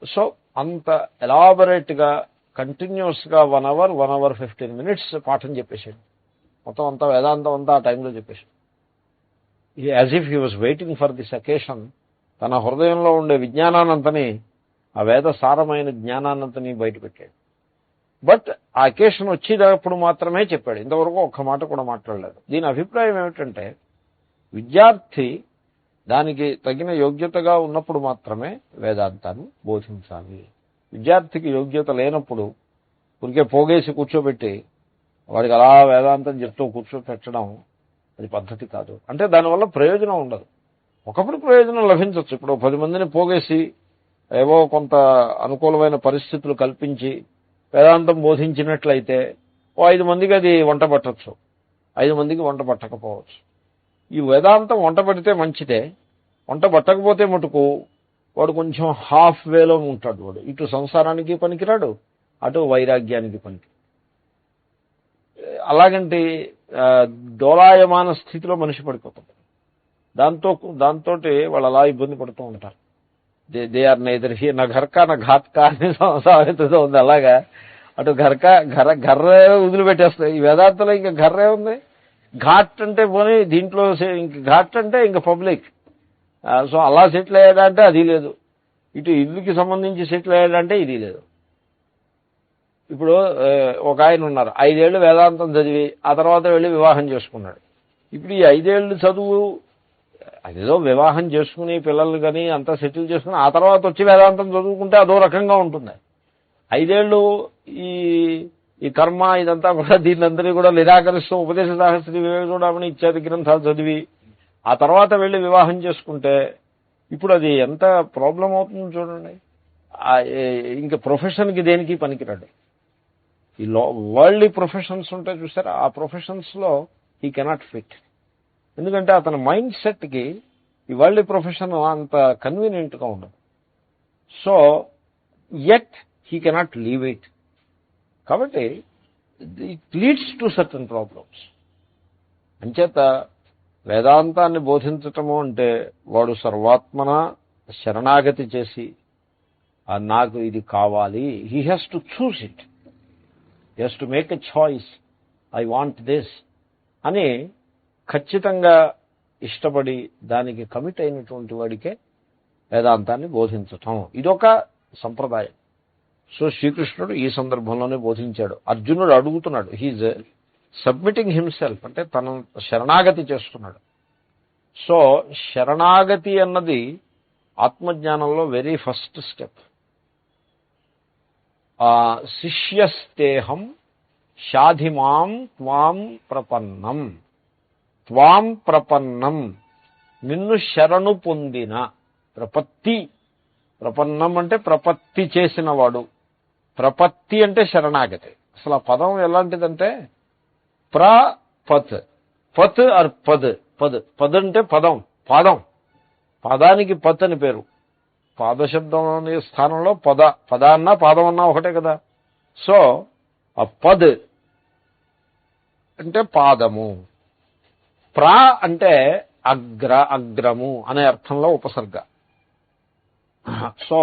సో అంత ఎలాబరేట్గా కంటిన్యూస్గా 1 hour 1 hour 15 minutes పాఠం చెప్పేశాడు. మొత్తం అంతా వేదాంతం అంతా ఆ టైంలో చెప్పేశాడు. As if he was waiting for this occasion. తన హృదయంలో ఉండే విజ్ఞానాన్నంతని, ఆ వేద సారమైన జ్ఞానాన్నంతని బయటపెట్టాడు. బట్ ఆ అకేషన్ వచ్చేటప్పుడు మాత్రమే చెప్పాడు. ఇంతవరకు ఒక్క మాట కూడా మాట్లాడలేదు. దీని అభిప్రాయం ఏమిటంటే, విద్యార్థి దానికి తగిన యోగ్యతగా ఉన్నప్పుడు మాత్రమే వేదాంతాన్ని బోధించాలి. విద్యార్థికి యోగ్యత లేనప్పుడు ఊరికే పోగేసి కూర్చోబెట్టి వాడికి అలా వేదాంతం చెప్తూ కూర్చోపెట్టడం అది పద్ధతి కాదు. అంటే దానివల్ల ప్రయోజనం ఉండదు. ఒకప్పుడు ప్రయోజనం లభించవచ్చు. ఇప్పుడు 10 మందిని పోగేసి ఏవో కొంత అనుకూలమైన పరిస్థితులు కల్పించి వేదాంతం బోధించినట్లయితే 5 మందికి అది వంట పట్టచ్చు, 5 మందికి వంట పట్టకపోవచ్చు. ఈ వేదాంతం వంట పడితే మంచిదే, వంట పట్టకపోతే మటుకు వాడు కొంచెం హాఫ్ వేలో ఉంటాడు. వాడు ఇటు సంసారానికి పనికిరాడు, అటు వైరాగ్యానికి పనికి. అలాగంటే డోలాయమాన స్థితిలో మనిషి పడిపోతాడు. దాంతో వాళ్ళు అలా ఇబ్బంది పడుతూ ఉంటారు. దే ఆర్ నైదర్ హీ నా ఘర్కా నా ఘాత్కా అనే సామెతతో ఉంది. అలాగా అటు ఘర్రే వదిలిపెట్టేస్తాయి. ఈ వేదాంతంలో ఇంకా ఘర్రే ఉంది. ఘాట్ అంటే పోనీ దీంట్లో ఇంక ఘాట్ అంటే ఇంకా పబ్లిక్. సో అలా సెటిల్ అయ్యాడంటే అది లేదు, ఇటు ఇల్లుకి సంబంధించి సెటిల్ అయ్యాడంటే ఇది లేదు. ఇప్పుడు ఒక ఆయన ఉన్నారు, 5 ఏళ్ళు వేదాంతం చదివి ఆ తర్వాత వెళ్ళి వివాహం చేసుకున్నాడు. ఇప్పుడు ఈ 5 ఏళ్ళు చదువు అదేదో వివాహం చేసుకుని పిల్లలు కానీ అంతా సెటిల్ చేసుకుని ఆ తర్వాత వచ్చి వేదాంతం చదువుకుంటే అదో రకంగా ఉంటుంది. 5 ఏళ్ళు ఈ కర్మ ఇదంతా కూడా దీన్నందరినీ కూడా నిరాకరిస్తూ ఉపదేశ సాహస్రి వివేకచూడామణి ఇత్యాది గ్రంథాలు చదివి ఆ తర్వాత వెళ్ళి వివాహం చేసుకుంటే ఇప్పుడు అది ఎంత ప్రాబ్లం అవుతుందో చూడండి. ఇంకా ప్రొఫెషన్కి దేనికి పనికిరాడు. ఈ వరల్డ్లీ ప్రొఫెషన్స్ ఉంటాయి చూసారా, ఆ ప్రొఫెషన్స్లో హీ కెనాట్ ఫిట్. ఎందుకంటే అతని మైండ్ సెట్కి ఈ వరల్డ్లీ ప్రొఫెషన్ అంత కన్వీనియంట్గా ఉండదు. So yet he cannot leave it. కాబట్టి it leads to certain problems. అంచేత వేదాంతాన్ని బోధించటము అంటే వాడు సర్వాత్మన శరణాగతి చేసి నాకు ఇది కావాలి, he has to choose it, he has to make a choice, I want this అని ఖచ్చితంగా ఇష్టపడి దానికి కమిట్ అయినటువంటి వాడికే వేదాంతాన్ని బోధించటం ఇదొక సంప్రదాయం. సో శ్రీకృష్ణుడు ఈ సందర్భంలోనే బోధించాడు. అర్జునుడు అడుగుతున్నాడు, హీజ్ సబ్మిటింగ్ హిమ్సెల్ఫ్, అంటే తన శరణాగతి చేస్తున్నాడు. సో శరణాగతి అన్నది ఆత్మజ్ఞానంలో వెరీ ఫస్ట్ స్టెప్. శిష్యస్తేహం షాధిమాం త్వాం ప్రపన్నం. త్వాం ప్రపన్నం, నిన్ను శరణు పొందిన. ప్రపత్తి, ప్రపన్నం అంటే ప్రపత్తి చేసినవాడు. ప్రపత్తి అంటే శరణాగతి. అసలు ఆ పదం ఎలాంటిదంటే ప్రపత్, పత్ ఆర్ పద్. పద్, పద్ అంటే పదం, పాదం. పాదానికి పత్ అని పేరు. పాదశబ్దం అనే స్థానంలో పద అన్నా పాదం అన్నా ఒకటే కదా. సో ఆ పద్ అంటే పాదము. ప్రా అంటే అగ్రము అనే అర్థంలో ఉపసర్గ. సో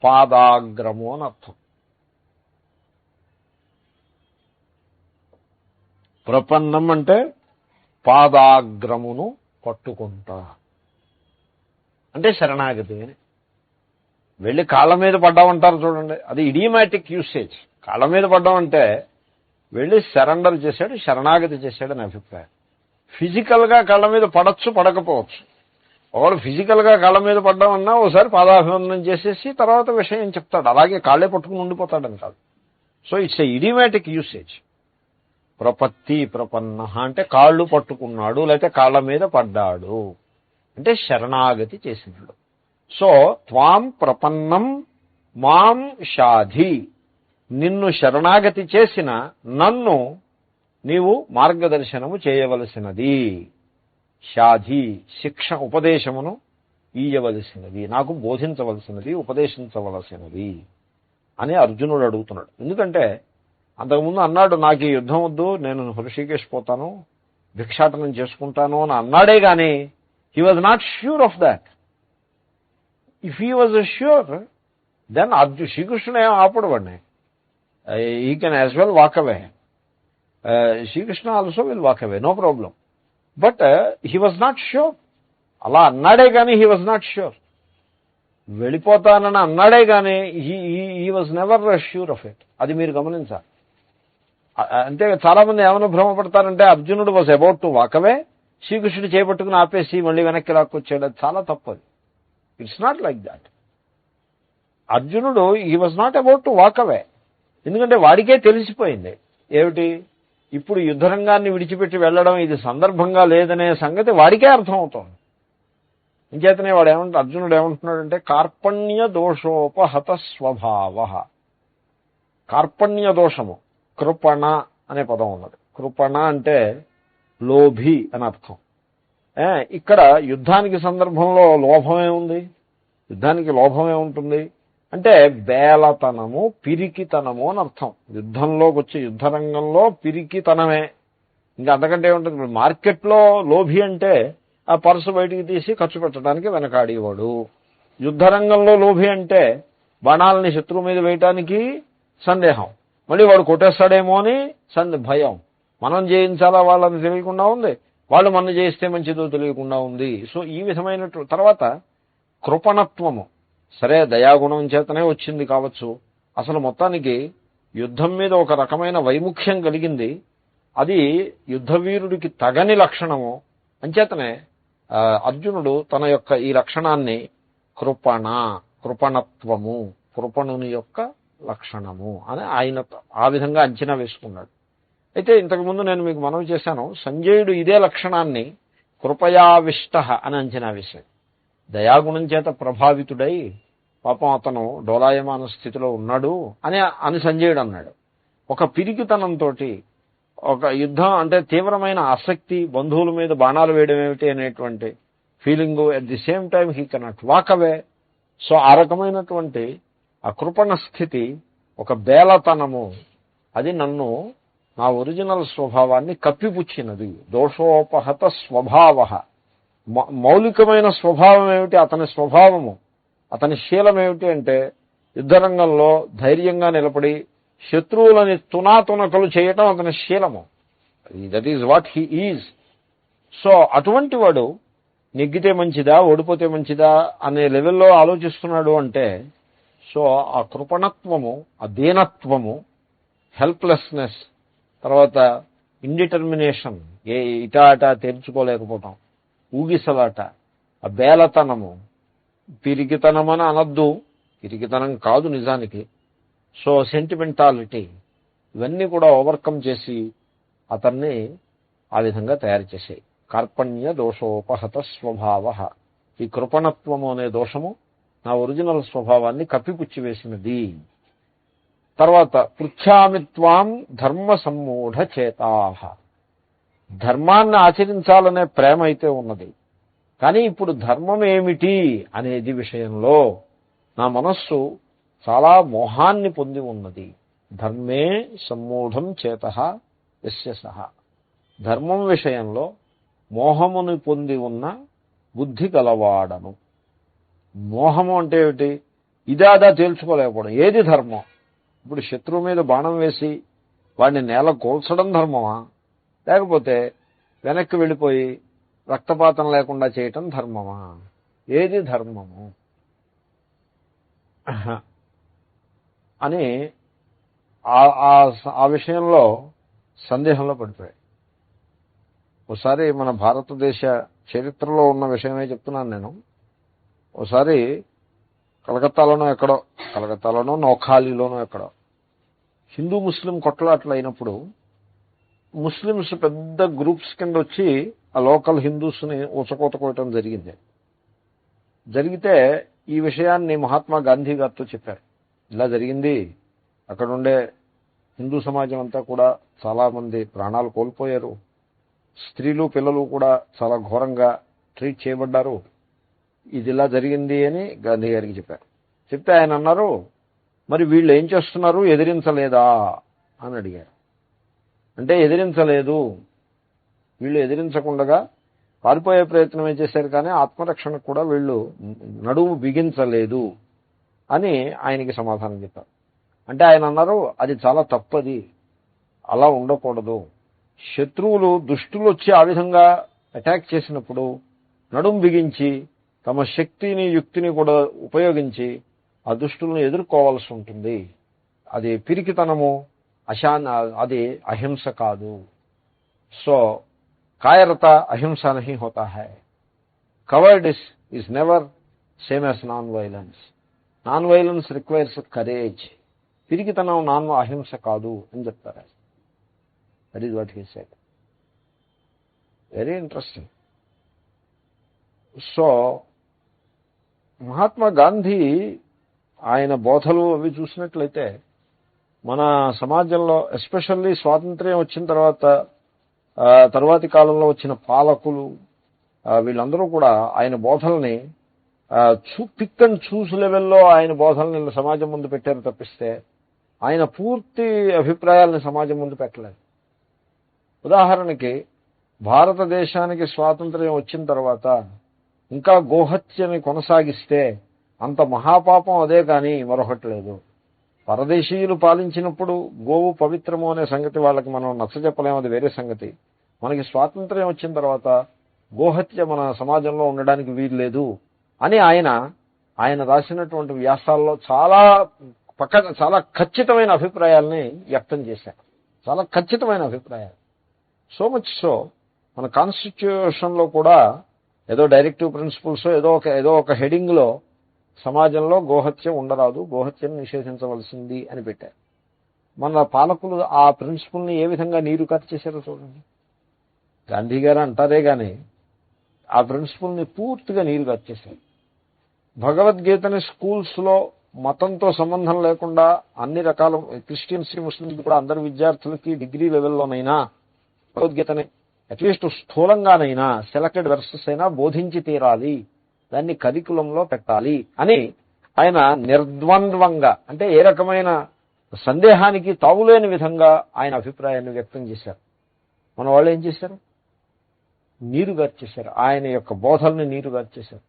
పాదాగ్రము అని అర్థం. ప్రపన్నం అంటే పాదాగ్రమును పట్టుకుంటా అంటే శరణాగతి అని. వెళ్ళి కాళ్ళ మీద పడ్డామంటారు చూడండి, అది ఇడియమాటిక్ యూసేజ్. కాళ్ళ మీద పడ్డామంటే వెళ్ళి సరెండర్ చేశాడు, శరణాగతి చేశాడని అభిప్రాయం. ఫిజికల్గా కాళ్ళ మీద పడచ్చు, పడకపోవచ్చు. ఒకడు ఫిజికల్గా కాళ్ళ మీద పడ్డామన్నా ఒకసారి పాదాభివందనం చేసేసి తర్వాత విషయం చెప్తాడు, అలాగే కాళ్ళే పట్టుకుని ఉండిపోతాడని కాదు. So it's a idiomatic usage. ప్రపత్తి, ప్రపన్న అంటే కాళ్ళు పట్టుకున్నాడు, లేకపోతే కాళ్ళ మీద పడ్డాడు అంటే శరణాగతి చేసినాడు. సో త్వాం ప్రపన్నం మాం షాధి, నిన్ను శరణాగతి చేసిన నన్ను నీవు మార్గదర్శనము చేయవలసినది. షాధి, శిక్ష, ఉపదేశమును ఇయ్యవలసినది, నాకు బోధించవలసినది, ఉపదేశించవలసినది అని అర్జునుడు అడుగుతున్నాడు. ఎందుకంటే అంతకుముందు అన్నాడు, నాకు ఈ యుద్ధం వద్దు, నేను హృషికేశ్ పోతాను, భిక్షాటనం చేసుకుంటాను అని అన్నాడే గాని he was not sure of that. If he was sure then శ్రీకృష్ణుడు ఏం ఆపడు వాడిని. He can as well walk away. Srikrishna also will walk away, no problem. But he was not sure. అలా అన్నాడే కానీ హీ వాజ్ నాట్ ష్యూర్. వెళ్ళిపోతానని అన్నాడే కానీ he was never sure of it. అది మీరు గమనించాలి. అంటే చాలా మంది ఏమైనా భ్రమపడతారంటే అర్జునుడు was about to walk away, శ్రీకృష్ణుడు చేపట్టుకుని ఆపేసి మళ్ళీ వెనక్కి లాక్కొచ్చాడు. అది చాలా తప్పది. It's not like that. అర్జునుడు he was not about to walk away. ఎందుకంటే వాడికే తెలిసిపోయింది ఏమిటి, ఇప్పుడు యుద్ధరంగాన్ని విడిచిపెట్టి వెళ్ళడం ఇది సందర్భంగా లేదనే సంగతి వాడికే అర్థమవుతోంది. ఇంచేతనే అర్జునుడు ఏమంటున్నాడంటే కార్పణ్య దోషోపహత స్వభావ. కార్పణ్య దోషము, కృపణ అనే పదం ఉన్నది. కృపణ అంటే లోభి అని అర్థం. ఇక్కడ యుద్ధానికి సందర్భంలో లోభమే ఉంది. యుద్ధానికి లోభమే ఉంటుంది అంటే బేలతనము, పిరికితనము అని అర్థం. యుద్ధంలోకి వచ్చే యుద్ధరంగంలో పిరికితనమే, ఇంకా అంతకంటే ఏముంటుంది. మార్కెట్లో లోభి అంటే ఆ పర్సు బయటికి తీసి ఖర్చు పెట్టడానికి వెనకాడేవాడు. యుద్ధరంగంలో లోభి అంటే బాణాలని శత్రువు మీద వేయటానికి సందేహం, మళ్ళీ వాడు కొట్టేస్తాడేమో అని భయం. మనం జయించాలా వాళ్ళని తెలియకుండా ఉంది, వాళ్ళు మన జయిస్తే మంచిదో తెలియకుండా ఉంది. సో ఈ విధమైన తర్వాత కృపణత్వము, సరే దయాగుణం చేతనే వచ్చింది కావచ్చు. అసలు మొత్తానికి యుద్ధం మీద ఒక రకమైన వైముఖ్యం కలిగింది. అది యుద్ధవీరుడికి తగని లక్షణము. అంచేతనే అర్జునుడు తన యొక్క ఈ లక్షణాన్ని కృపణత్వము, కృపణుని యొక్క లక్షణము అని ఆయన ఆ విధంగా అంచనా వేసుకున్నాడు. అయితే ఇంతకుముందు నేను మీకు మనవి చేశాను, సంజయుడు ఇదే లక్షణాన్ని కృపయావిష్ట అని అంచనా వేశాడు. దయాగుణం చేత ప్రభావితుడై పాపం అతను డోలాయమాన స్థితిలో ఉన్నాడు అని సంజయుడు అన్నాడు. ఒక పిరికితనంతో ఒక యుద్ధం అంటే తీవ్రమైన ఆసక్తి, బంధువుల మీద బాణాలు వేయడం ఏమిటి అనేటువంటి feeling, at the same time he cannot walk away. So ఆ రకమైనటువంటి ఆ కృపణ స్థితి, ఒక బేలతనము, అది నన్ను నా ఒరిజినల్ స్వభావాన్ని కప్పిపుచ్చినది. దోషోపహత స్వభావ, మౌలికమైన స్వభావం ఏమిటి, అతని స్వభావము, అతని శీలం ఏమిటి అంటే యుద్ధరంగంలో ధైర్యంగా నిలబడి శత్రువులని తునాతునకలు చేయటం అతని శీలము. That is what he is. So అటువంటి వాడు నెగ్గితే మంచిదా ఓడిపోతే మంచిదా అనే లెవెల్లో ఆలోచిస్తున్నాడు అంటే, సో ఆ కృపణత్వము, ఆ దీనత్వము, హెల్ప్లెస్నెస్, తర్వాత ఇండిటర్మినేషన్, ఇటా అటా తెరుచుకోలేకపోవటం, ఊగిసలాట, ఆ బేలతనము, పిరికితనం అని అనద్దు, పిరికితనం కాదు నిజానికి. సో సెంటిమెంటాలిటీ, ఇవన్నీ కూడా ఓవర్కమ్ చేసి అతన్ని ఆ విధంగా తయారు చేశాయి. కార్పణ్య దోషోపహత స్వభావ, ఈ కృపణత్వము అనే దోషము నా ఒరిజినల్ స్వభావాన్ని కప్పిపుచ్చివేసినది. తర్వాత పృచ్ఛామిత్వాం ధర్మ సమ్మూఢ చేతాహ, ధర్మాన్ని ఆచరించాలనే ప్రేమ అయితే ఉన్నది, కానీ ఇప్పుడు ధర్మం ఏమిటి అనేది విషయంలో నా మనస్సు చాలా మోహాన్ని పొంది ఉన్నది. ధర్మే సమ్మూఢం చేతః యస్య సహ, ధర్మం విషయంలో మోహముని పొంది ఉన్న బుద్ధి గలవాడను. మోహము అంటే ఏమిటి? ఇదాదా తేల్చుకోలేకపోవడం. ఏది ధర్మం? ఇప్పుడు శత్రువు మీద బాణం వేసి వాడిని నేల కోల్చడం ధర్మమా, లేకపోతే వెనక్కి వెళ్ళిపోయి రక్తపాతం లేకుండా చేయటం ధర్మమా? ఏది ధర్మము అని ఆ విషయంలో సందేహంలో పడిపోయాయి. ఒకసారి మన భారతదేశ చరిత్రలో ఉన్న విషయమే చెప్తున్నాను నేను. ఒకసారి కలకత్తాలోనో నౌఖాళీలోనో ఎక్కడో హిందూ ముస్లిం కొట్లాట్లు అయినప్పుడు ముస్లిమ్స్ పెద్ద గ్రూప్స్ కింద వచ్చి ఆ లోకల్ హిందూస్ని ఊచకోత కోయటం జరిగితే ఈ విషయాన్ని మహాత్మా గాంధీ గారితో చెప్పారు. ఇలా జరిగింది, అక్కడుండే హిందూ సమాజం అంతా కూడా చాలా మంది ప్రాణాలు కోల్పోయారు, స్త్రీలు పిల్లలు కూడా చాలా ఘోరంగా ట్రీట్ చేయబడ్డారు, ఇది ఇలా జరిగింది అని గాంధీ గారికి చెప్పారు. చెప్తే ఆయన అన్నారు, మరి వీళ్ళు ఏం చేస్తున్నారు, ఎదిరించలేదా అని అడిగారు. అంటే ఎదిరించలేదు, వీళ్ళు ఎదిరించకుండా పారిపోయే ప్రయత్నమే చేశారు, కానీ ఆత్మరక్షణకు కూడా వీళ్ళు నడుము బిగించలేదు అని ఆయనకి సమాధానం చెప్పారు. అంటే ఆయన అన్నారు, అది చాలా తప్పది, అలా ఉండకూడదు. శత్రువులు దుష్టులు వచ్చి ఆ విధంగా అటాక్ చేసినప్పుడు నడుము బిగించి తమ శక్తిని యుక్తిని కూడా ఉపయోగించి ఆ దుష్టులను ఎదుర్కోవాల్సి ఉంటుంది. అది పిరికితనము, అది అహింస కాదు. సో కాయరత అహింస నహీ హోతా హై, cowardice is never same as non violence, non violence requires courage, పిరికితనం అహింస కాదు అని చెప్తారు. That is what he said. Very interesting. So Mahatma Gandhi ఆయన బోధలు అవి చూసినట్లయితే మన సమాజంలో ఎస్పెషల్లీ స్వాతంత్ర్యం వచ్చిన తర్వాతి కాలంలో వచ్చిన పాలకులు వీళ్ళందరూ కూడా ఆయన బోధల్ని పిక్ అండ్ చూస్ లెవెల్లో ఆయన బోధల్ని సమాజం ముందు పెట్టారు తప్పిస్తే ఆయన పూర్తి అభిప్రాయాలను సమాజం ముందు పెట్టలేదు. ఉదాహరణకి భారతదేశానికి స్వాతంత్ర్యం వచ్చిన తర్వాత ఇంకా గోహత్యని కొనసాగిస్తే అంత మహాపాపం అదే కానీ మరొకటి లేదు. పరదేశీయులు పాలించినప్పుడు గోవు పవిత్రము అనే సంగతి వాళ్ళకి మనం నచ్చజెప్పలేము, అది వేరే సంగతి. మనకి స్వాతంత్ర్యం వచ్చిన తర్వాత గోహత్య మన సమాజంలో ఉండడానికి వీలు లేదు అని ఆయన రాసినటువంటి వ్యాసాల్లో చాలా ఖచ్చితమైన అభిప్రాయాల్ని వ్యక్తం చేశారు. చాలా ఖచ్చితమైన అభిప్రాయాలు. సో మచ్ సో మన కాన్స్టిట్యూషన్లో కూడా ఏదో డైరెక్టివ్ ప్రిన్సిపల్స్ ఏదో ఒక హెడింగ్లో సమాజంలో గోహత్య ఉండరాదు, గోహత్యను నిషేధించవలసింది అని పెట్టారు. మన పాలకులు ఆ ప్రిన్సిపల్ని ఏ విధంగా నీరు కార్చేశారో చూడండి. గాంధీ గారు అంటారే కానీ ఆ ప్రిన్సిపల్ని పూర్తిగా నీరు కార్చేశారు. భగవద్గీతని స్కూల్స్లో మతంతో సంబంధం లేకుండా అన్ని రకాల క్రిస్టియన్స్ ముస్లింస్ కూడా అందరి విద్యార్థులకి డిగ్రీ లెవెల్లోనైనా భగవద్గీతని అట్లీస్ట్ స్థూలంగానైనా సెలెక్టెడ్ వెర్సెస్ అయినా బోధించి తీరాలి, దాన్ని కరికులంలో పెట్టాలి అని ఆయన నిర్ద్వంద్వంగా, అంటే ఏ రకమైన సందేహానికి తావులేని విధంగా ఆయన అభిప్రాయాన్ని వ్యక్తం చేశారు. మన వాళ్ళు ఏం చేశారు? నీరుగార్చేశారు. ఆయన యొక్క బోధల్ని నీరుగార్చేశారు.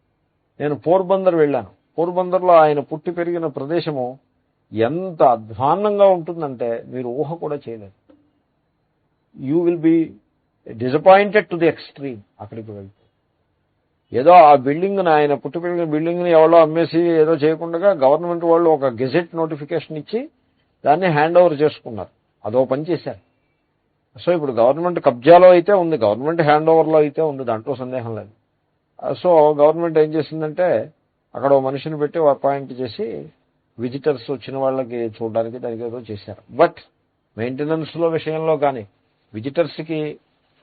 నేను పోర్బందర్ వెళ్ళాను. పోర్బందర్లో ఆయన పుట్టి పెరిగిన ప్రదేశము ఎంత అధ్వాన్నంగా ఉంటుందంటే మీరు ఊహ కూడా చేయలేరు. You will be disappointed to the extreme. అక్కడికి వెళ్తే ఏదో ఆ బిల్డింగ్ని, ఆయన పుట్టి పెరిగిన బిల్డింగ్ని ఎవరో అమ్మేసి ఏదో చేయకుండా గవర్నమెంట్ వాళ్ళు ఒక గెజెట్ నోటిఫికేషన్ ఇచ్చి దాన్ని హ్యాండ్ ఓవర్ చేసుకున్నారు. అదో పని చేశారు. సో ఇప్పుడు గవర్నమెంట్ కబ్జాలో అయితే ఉంది, గవర్నమెంట్ హ్యాండ్ ఓవర్లో అయితే ఉంది, దాంట్లో సందేహం లేదు. సో గవర్నమెంట్ ఏం చేసిందంటే అక్కడ ఓ మనిషిని పెట్టి అపాయింట్ చేసి విజిటర్స్ వచ్చిన వాళ్ళకి చూడడానికి దానికి ఏదో చేశారు. బట్ మెయింటెనెన్స్లో విషయంలో కానీ, విజిటర్స్కి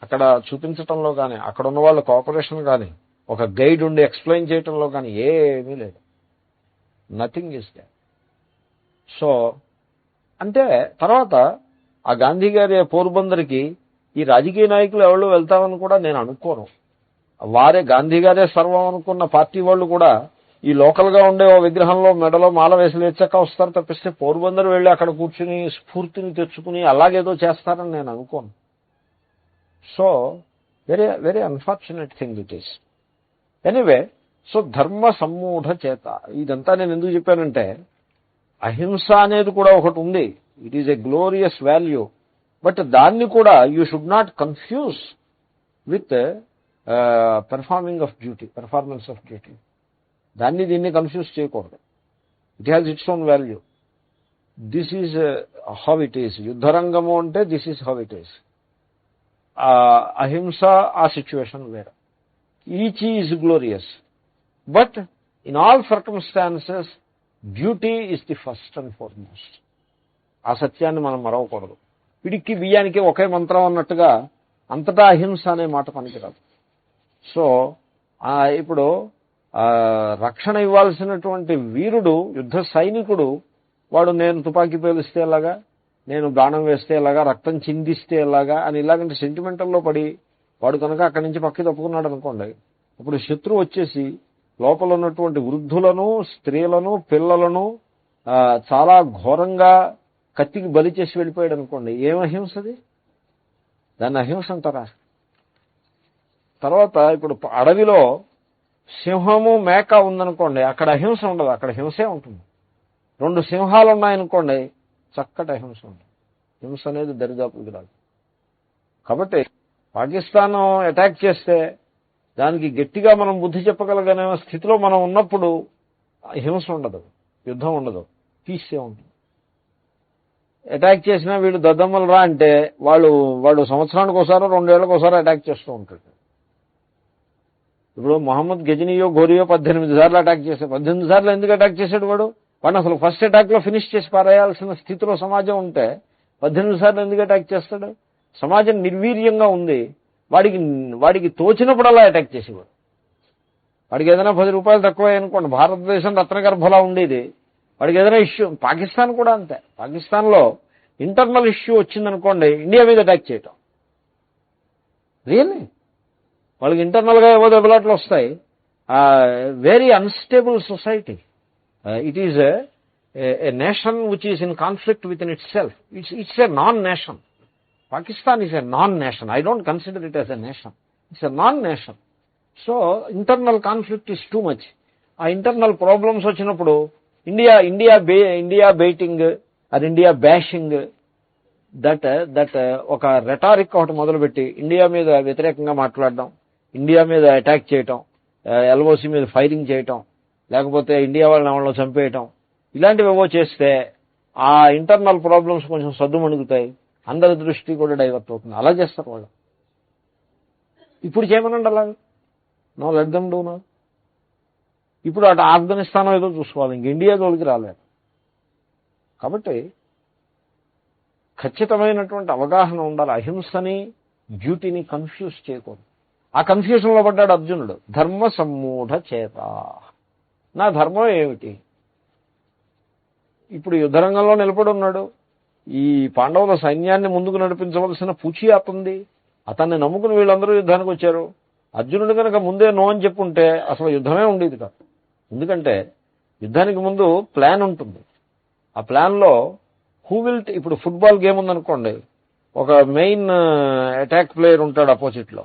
అక్కడ చూపించటంలో కానీ, అక్కడ ఉన్న వాళ్ళ కోఆపరేషన్ కానీ, ఒక గైడ్ ఉండి ఎక్స్ప్లెయిన్ చేయటంలో కానీ ఏమీ లేదు. Nothing is they. సో అంటే తర్వాత ఆ గాంధీ గారి పోర్బందర్కి ఈ రాజకీయ నాయకులు ఎవరు వెళ్తామని కూడా నేను అనుకోను. వారే గాంధీ గారే సర్వం అనుకున్న పార్టీ వాళ్ళు కూడా ఈ లోకల్గా ఉండే ఓ విగ్రహంలో మెడలో మాల వేసి లేచాక వస్తారు తప్పిస్తే పోర్బందర్ వెళ్ళి అక్కడ కూర్చుని స్ఫూర్తిని తెచ్చుకుని అలాగేదో చేస్తారని నేను అనుకోను. So very very unfortunate thing it is. Anyway, so ధర్మ సమ్మూఢ చేత ఇదంతా నేను ఎందుకు చెప్పానంటే, అహింస అనేది కూడా ఒకటి ఉంది. It is a glorious value. But దాన్ని కూడా you should not confuse with performance of duty. దీన్ని కన్ఫ్యూజ్ చేయకూడదు. It has its own value. This is how it is. యుద్ధరంగము అంటే this is how it is. అహింస ఆ సిచ్యువేషన్ వేరే. Each is glorious. But in all circumstances duty is the first and foremost. ఆ సత్యాన్ని మనం మరవకూడదు. పిడికి బియ్యానికి ఒకే మంత్రం అన్నట్టుగా అంతటా అహింస అనే మాట పనికిరాదు. సో ఇప్పుడు రక్షణ ఇవ్వాల్సినటువంటి వీరుడు, యుద్ధ సైనికుడు, వాడు నేను తుపాకీ పేలిస్తే ఎలాగా, నేను బాణం వేస్తే ఎలాగా, రక్తం చిందిస్తే ఎలాగా అని ఇలాగంటే సెంటిమెంటల్లో పడి వాడు కనుక అక్కడి నుంచి పక్కకి తప్పుకున్నాడు అనుకోండి, అప్పుడు శత్రువు వచ్చేసి లోపల ఉన్నటువంటి వృద్ధులను, స్త్రీలను, పిల్లలను చాలా ఘోరంగా కత్తికి బలి చేసి వెళ్ళిపోయాడు అనుకోండి, ఏం అహింసది? దాన్ని అహింస అంటారా? తర్వాత ఇప్పుడు అడవిలో సింహము మేక ఉందనుకోండి, అక్కడ అహింస ఉండదు, అక్కడ హింసే ఉంటుంది. 2 సింహాలు ఉన్నాయనుకోండి, చక్కటి అహింస ఉంటుంది. హింస అనేది దరిదాపులకు రాదు. కాబట్టి పాకిస్తాన్ అటాక్ చేస్తే దానికి గట్టిగా మనం బుద్ధి చెప్పగలగనే స్థితిలో మనం ఉన్నప్పుడు హింస ఉండదు, యుద్ధం ఉండదు, పీసే ఉంటుంది. అటాక్ చేసినా వీళ్ళు దద్దమ్మలు రా అంటే వాడు సంవత్సరానికి ఒకసారి 2 ఏళ్లకు ఒకసారి అటాక్ చేస్తూ ఉంటాడు. ఇప్పుడు మొహమ్మద్ గజనీయో ఘోరియో 18 సార్లు అటాక్ చేశాడు. 18 సార్లు ఎందుకు అటాక్ చేశాడు? వాడు అసలు ఫస్ట్ అటాక్లో ఫినిష్ చేసి పారేయాల్సిన స్థితిలో సమాజం ఉంటే 18 సార్లు ఎందుకు అటాక్ చేస్తాడు? సమాజం నిర్వీర్యంగా ఉంది. వాడికి తోచినప్పుడల్లా అటాక్ చేసేవాడు. వాడికి ఏదైనా 10 రూపాయలు తక్కువ అనుకోండి, భారతదేశం రత్నగర్భలా ఉండేది. వాడికి ఏదైనా ఇష్యూ, పాకిస్తాన్ కూడా అంతే. పాకిస్తాన్లో ఇంటర్నల్ ఇష్యూ వచ్చిందనుకోండి, ఇండియా మీద అటాక్ చేయటం. రియల్లీ వాళ్ళకి ఇంటర్నల్గా ఏవో దెబ్బలాట్లు వస్తాయి. Very unstable society. It is a nation which is in conflict with in itself. It's a non nation. Pakistan is a non nation. I don't consider it as a nation. It's a non nation. So internal conflict is too much. ఆ internal problems వచ్చినప్పుడు India baiting or India bashing, that ఒక rhetoric ఒకటి మొదలుపెట్టి India మీద వ్యతిరేకంగా మాట్లాడడం, India మీద attack చేయటం, ఎల్ఓసి మీద ఫైరింగ్ చేయటం, లేకపోతే ఇండియా వాళ్ళని ఎవరిలో చంపేయటం, ఇలాంటివి ఏవో చేస్తే ఆ ఇంటర్నల్ ప్రాబ్లమ్స్ కొంచెం సద్దుమణుగుతాయి. అందరి దృష్టి కూడా డైవర్ట్ అవుతుంది. అలా చేస్తారు వాళ్ళు. ఇప్పుడు చేయమనండి అలా. No let them do no. ఇప్పుడు అటు ఆఫ్ఘనిస్తాన్ ఏదో చూసుకోవాలి, ఇంక ఇండియా జోలికి రాలేదు. కాబట్టి ఖచ్చితమైనటువంటి అవగాహన ఉండాలి. అహింసని డ్యూటీని కన్ఫ్యూజ్ చేయకూడదు. ఆ కన్ఫ్యూజన్లో పడ్డాడు అర్జునుడు. ధర్మ సమ్మూఢ చేత. నా ధర్మం ఏమిటి? ఇప్పుడు యుద్ధరంగంలో నిలబడి ఉన్నాడు. ఈ పాండవుల సైన్యాన్ని ముందుకు నడిపించవలసిన పూచియాత్ ఉంది. అతన్ని నమ్ముకుని వీళ్ళందరూ యుద్ధానికి వచ్చారు. అర్జునుడు కనుక ముందే నో అని చెప్పుంటే అసలు యుద్ధమే ఉండేది కాదు. ఎందుకంటే యుద్ధానికి ముందు ప్లాన్ ఉంటుంది. ఆ ప్లాన్లో ఇప్పుడు ఫుట్బాల్ గేమ్ ఉందనుకోండి, ఒక మెయిన్ అటాక్ ప్లేయర్ ఉంటాడు అపోజిట్లో.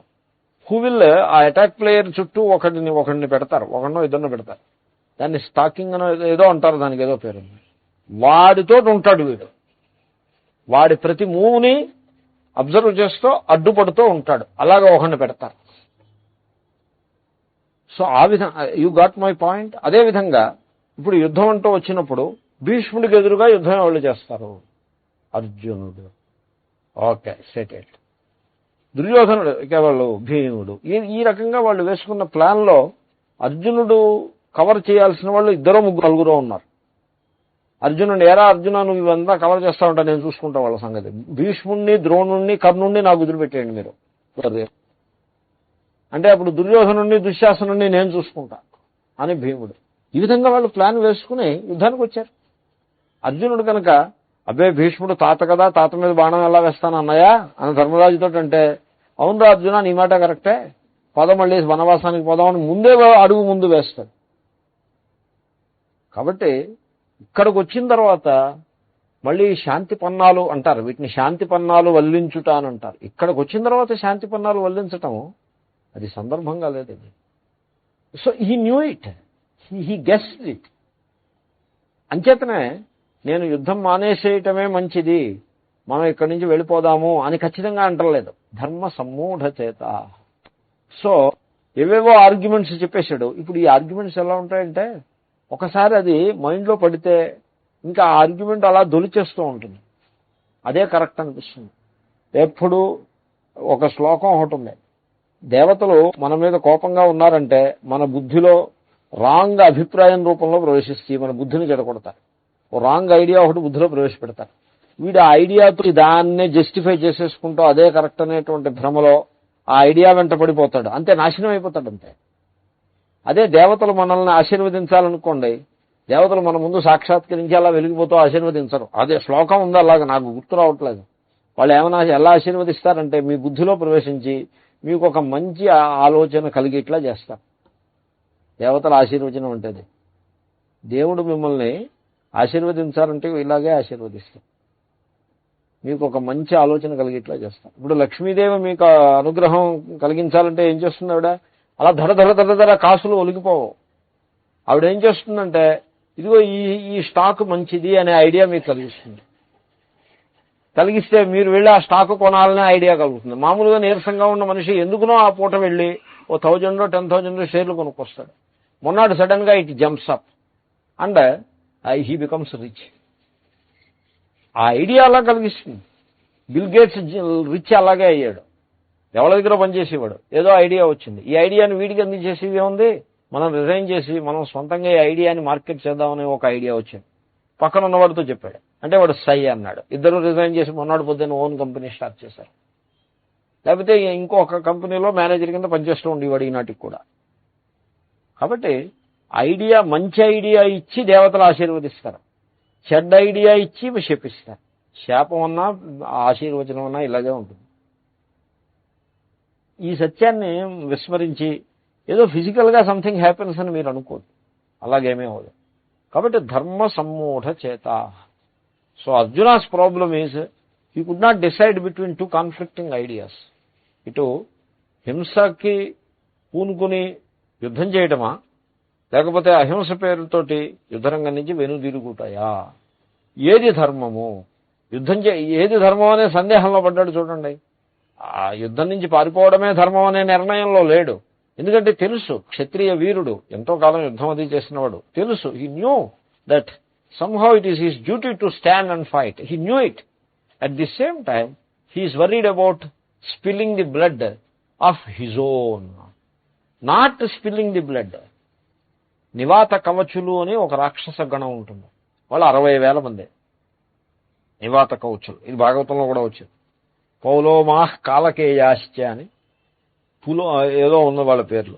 ఆ అటాక్ ప్లేయర్ చుట్టూ ఒకడిని పెడతారు, ఒకరినో ఇద్దరినో పెడతారు. దాన్ని స్టాకింగ్ అనో ఏదో అంటారు, దానికి ఏదో పేరు. వాడితో ఉంటాడు వీడు. వాడి ప్రతి మూవ్ని అబ్జర్వ్ చేస్తూ అడ్డుపడుతూ ఉంటాడు. అలాగా ఒకరిని పెడతారు. సో ఆ విధంగా యూ గాట్ మై పాయింట్. అదేవిధంగా ఇప్పుడు యుద్ధం అంటూ వచ్చినప్పుడు భీష్ముడికి ఎదురుగా యుద్ధం ఎవరు చేస్తారు? అర్జునుడు. Okay, settled. దుర్యోధనుడు, ఇక వాళ్ళు భీముడు. ఈ రకంగా వాళ్ళు వేసుకున్న ప్లాన్లో అర్జునుడు కవర్ చేయాల్సిన వాళ్ళు 2 3 4 ఉన్నారు. అర్జునుడు, ఎరా అర్జున నువ్వు ఇవంతా కవర్ చేస్తా ఉంటా, నేను చూసుకుంటా వాళ్ళ సంగతి. భీష్ముణ్ణి, ద్రోణుణ్ణి, కర్ణుణ్ణి నాకు వదిలిపెట్టేయండి మీరు అంటే అప్పుడు దుర్యోధనుణ్ణి, దుశ్శాసనుణ్ణి నేను చూసుకుంటా అని భీముడు. ఈ విధంగా వాళ్ళు ప్లాన్ వేసుకుని యుద్ధానికి వచ్చారు. అర్జునుడు కనుక అబ్బే భీష్ముడు తాత కదా, తాత మీద బాణం ఎలా వేస్తాను అన్నయ్యా అని ధర్మరాజుతో అంటే, అవునురా అర్జున నీ మాట కరెక్టే, మళ్ళీ వనవాసానికి పోదామని ముందే అడుగు ముందు వేస్తాడు. కాబట్టి ఇక్కడికి వచ్చిన తర్వాత మళ్ళీ శాంతి పన్నాలు అంటారు, వీటిని శాంతి పన్నాలు వల్లించుట అని అంటారు. ఇక్కడికి వచ్చిన తర్వాత శాంతి పన్నాలు వల్లించటం అది సందర్భంగా లేదండి. So he knew it, he guessed it. అంచేతనే నేను యుద్ధం మానేసేయటమే మంచిది, మనం ఇక్కడి నుంచి వెళ్ళిపోదాము అని ఖచ్చితంగా అంటలేదు. ధర్మ సమ్మూఢ చేత. సో ఏవేవో ఆర్గ్యుమెంట్స్ చెప్పేశాడు. ఇప్పుడు ఈ ఆర్గ్యుమెంట్స్ ఎలా ఉంటాయంటే, ఒకసారి అది మైండ్లో పడితే ఇంకా ఆర్గ్యుమెంట్ అలా దొలిచేస్తూ ఉంటుంది, అదే కరెక్ట్ అనిపిస్తుంది. ఎప్పుడు ఒక శ్లోకం ఒకటి ఉంది, దేవతలు మన మీద కోపంగా ఉన్నారంటే మన బుద్ధిలో రాంగ్ అభిప్రాయం రూపంలో ప్రవేశిస్తే మన బుద్ధిని చెడగొడతారు. ఓ రాంగ్ ఐడియా ఒకటి బుద్ధిలో ప్రవేశపెడతారు. వీడు ఆ ఐడియాతో దాన్నే జస్టిఫై చేసేసుకుంటూ అదే కరెక్ట్ అనేటువంటి భ్రమలో ఆ ఐడియా వెంట పడిపోతాడు, అంతే నాశనం అయిపోతాడు అంతే. అదే దేవతలు మనల్ని ఆశీర్వదించాలనుకోండి, దేవతలు మన ముందు సాక్షాత్కరించి అలా వెలిగిపోతూ ఆశీర్వదించరు. అదే శ్లోకం ఉంది, అలాగా నాకు గుర్తు రావట్లేదు. వాళ్ళు ఏమైనా ఎలా ఆశీర్వదిస్తారంటే మీ బుద్ధిలో ప్రవేశించి మీకు ఒక మంచి ఆలోచన కలిగేట్లా చేస్తారు. దేవతల ఆశీర్వచనం అంటే దేవుడు మిమ్మల్ని ఆశీర్వదించాలంటే ఇలాగే ఆశీర్వదిస్తారు, మీకు ఒక మంచి ఆలోచన కలిగేట్లా చేస్తారు. ఇప్పుడు లక్ష్మీదేవి మీకు అనుగ్రహం కలిగించాలంటే ఏం చేస్తుంది ఆవిడ? అలా ధర కాసులు ఒలిగిపోవు. ఆవిడ ఏం చేస్తుందంటే, ఇదిగో ఈ స్టాక్ మంచిది అనే ఐడియా మీకు కలిగిస్తుంది. కలిగిస్తే మీరు వెళ్ళి ఆ స్టాక్ కొనాలనే ఐడియా కలుగుతుంది. మామూలుగా నీరసంగా ఉన్న మనిషి ఎందుకునో ఆ పూట వెళ్ళి ఓ 1000 10,000 షేర్లు కొనుక్కొస్తాడు. మొన్నాడు సడన్ గా it jumps up and he becomes rich. ఆ ఐడియా అలా కలిగిస్తుంది. బిల్ గేట్స్ రిచ్ అలాగే అయ్యాడు. ఎవరి దగ్గర పనిచేసేవాడు, ఏదో ఐడియా వచ్చింది, ఈ ఐడియాని వీడికి అందించేసేది ఏముంది, మనం రిజైన్ చేసి మనం సొంతంగా ఈ ఐడియాని మార్కెట్ చేద్దామని ఒక ఐడియా వచ్చింది. పక్కన ఉన్నవాడితో చెప్పాడు, అంటే వాడు సై అన్నాడు. ఇద్దరు రిజైన్ చేసి మొన్నటి పొద్దున్న ఓన్ కంపెనీ స్టార్ట్ చేశారు. లేకపోతే ఇంకొక కంపెనీలో మేనేజర్ కింద పనిచేస్తూ ఉండేవాడు ఈనాటికి కూడా. కాబట్టి ఐడియా, మంచి ఐడియా ఇచ్చి దేవతలు ఆశీర్వదిస్తారు, చెడ్డ ఐడియా ఇచ్చి శపిస్తారు. శాపం అన్నా ఆశీర్వచనం అన్నా ఇలాగే ఉంటుంది. ఈ సత్యాన్ని విస్మరించి ఏదో ఫిజికల్గా సంథింగ్ హ్యాపెన్స్ అని మీరు అనుకోదు, అలాగేమీ అవ్వదు. కాబట్టి ధర్మ సమ్మూఢ చేత. So Arjuna's problem is he could not decide between two conflicting ideas. ఇటు హింసకి పూనుకుని యుద్ధం చేయటమా, లేకపోతే అహింస పేరుతోటి యుద్ధరంగం నుంచి వెనుదిరుగుతాయా? ఏది ధర్మము? ఏది ధర్మం అనే సందేహంలో పడ్డాడు చూడండి. ఆ యుద్ధం నుంచి పారిపోవడమే ధర్మం అనే నిర్ణయంలో లేడు. ఎందుకంటే తెలుసు, క్షత్రియ వీరుడు, ఎంతో కాలం యుద్ధం అది చేసినవాడు, తెలుసు. He knew that somehow it is his duty to stand and fight. He knew it. At the same time, he is worried about spilling the blood of his own. Not spilling the blood. నివాత కవచులు అని ఒక రాక్షస గణం ఉంటుంది. వాళ్ళు 60,000 మంది నివాత కవచులు. ఇది భాగవతంలో కూడా వచ్చింది. పౌలోమాహ్ కాలకేయాశ్చ అని ఏదో ఉన్న వాళ్ళ పేర్లు.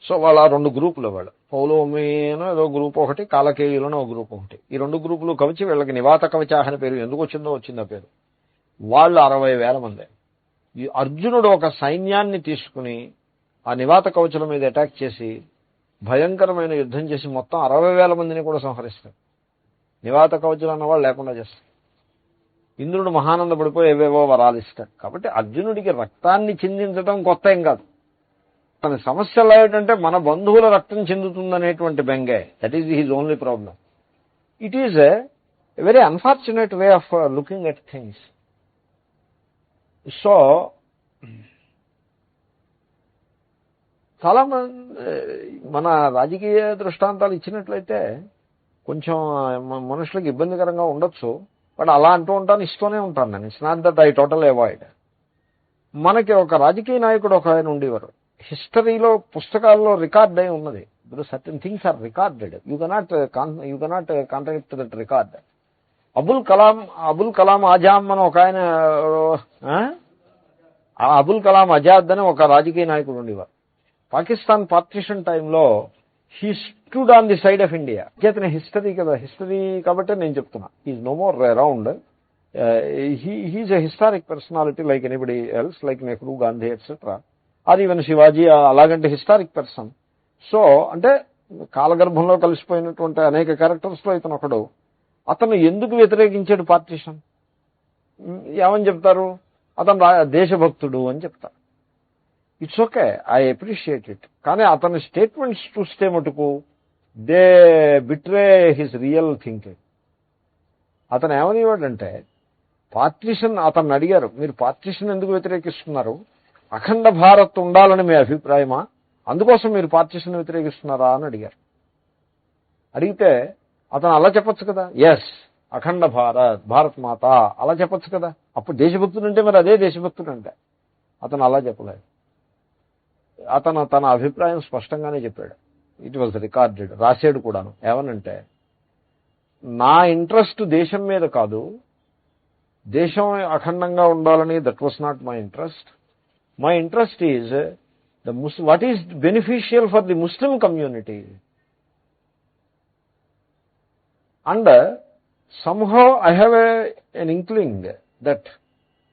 సో వాళ్ళ 2 గ్రూపులు వాళ్ళు, పౌలోమేనో ఏదో గ్రూప్ ఒకటి, కాలకేయులను ఒక గ్రూప్ ఒకటి. ఈ 2 గ్రూపులు కవచి వీళ్ళకి నివాత కవచాహ అని పేరు ఎందుకు వచ్చిందో పేరు. వాళ్ళు 60,000 మంది. ఈ అర్జునుడు ఒక సైన్యాన్ని తీసుకుని ఆ నివాత కవచుల మీద అటాక్ చేసి భయంకరమైన యుద్ధం చేసి మొత్తం 60,000 మందిని కూడా సంహరిస్తాడు. నివాత కవచులు అన్నవాళ్ళు లేకుండా చేస్తాడు. ఇంద్రుడు మహానందపడిపోయి ఏవేవో వరాలు ఇస్తాడు. కాబట్టి అర్జునుడికి రక్తాన్ని చిందించడం కొత్త ఏం కాదు. తన సమస్యలు ఏమిటంటే మన బంధువుల రక్తం చెందుతుందనేటువంటి బెంగే. That is his only problem. It is a very unfortunate way of looking at things. So చాలా మన రాజకీయ దృష్టాంతాలు ఇచ్చినట్లయితే కొంచెం మనుషులకు ఇబ్బందికరంగా ఉండొచ్చు. బట్ అలా అంటూ ఉంటాను, ఇస్తూనే ఉంటాను నేను. It's not that I total avoid. మనకి ఒక రాజకీయ నాయకుడు ఒక ఆయన ఉండేవారు. హిస్టరీలో పుస్తకాల్లో రికార్డ్ అయి ఉన్నది. ఇప్పుడు certain things are recorded, you cannot contradict that record. Abul Kalam Azam అని ఒక ఆయన, అబుల్ కలాం ఆజాద్ అని ఒక రాజకీయ నాయకుడు ఉండేవారు. పాకిస్తాన్ పార్టిషన్ టైంలో he stood on the side of India. చేతనే హిస్టరీ కదా, హిస్టరీ కాబట్టి నేను చెప్తున్నా. He's no more around. He's a historic personality like anybody else, like Nehru, Gandhi etcetera, or even Shivaji, అలాగంటే హిస్టారిక్ పర్సన్. సో అంటే కాలగర్భంలో కలిసిపోయినటువంటి అనేక క్యారెక్టర్స్లో ఇతను ఒకడు. అతను ఎందుకు వ్యతిరేకించాడు పార్టిషన్? ఏమని చెప్తారు? అతను దేశభక్తుడు అని చెప్తారు. It's okay, I appreciate it. కానీ అతని స్టేట్మెంట్స్ చూస్తే మటుకు they betray his real thinking. అతను ఏమనివాడంటే పార్టిషన్, అతను అడిగారు, మీరు పార్టిషన్ ఎందుకు వ్యతిరేకిస్తున్నారు? అఖండ భారత్ ఉండాలని మీ అభిప్రాయమా? అందుకోసం మీరు పార్టిషన్ వ్యతిరేకిస్తున్నారా అని అడిగారు. అడిగితే అతను అలా చెప్పొచ్చు కదా, ఎస్ అఖండ భారత్ మాత అలా చెప్పొచ్చు కదా. అప్పుడు దేశభక్తుడు అంటే మరి అదే దేశభక్తుడు అంటే. అతను అలా చెప్పలేదు. అతను తన అభిప్రాయం స్పష్టంగానే చెప్పాడు. ఇట్ వాజ్ రికార్డెడ్, రాశాడు కూడాను. ఏమనంటే, నా ఇంట్రెస్ట్ దేశం మీద కాదు, దేశం అఖండంగా ఉండాలని that was not my interest. My interest is what is beneficial for the Muslim community. And somehow I have an inkling that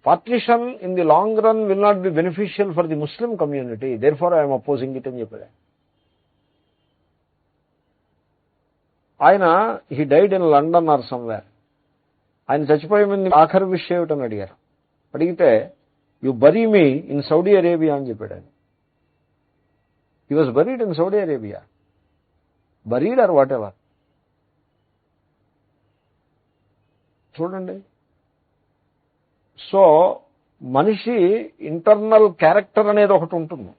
partition in the long run will not be beneficial for the Muslim community. Therefore I am opposing it అని చెప్పాడు. ఆయన he died in London or somewhere. ఆయన చచ్చిపోయే ముందు ఆఖరి విషయం ఏమిటని అడిగారు. అడిగితే you bury me in Saudi Arabia అని చెప్పాడు ఆయన. He was buried in Saudi Arabia. Buried or whatever. చూడండి. సో మనిషి ఇంటర్నల్ క్యారెక్టర్ అనేది ఒకటి ఉంటుంది.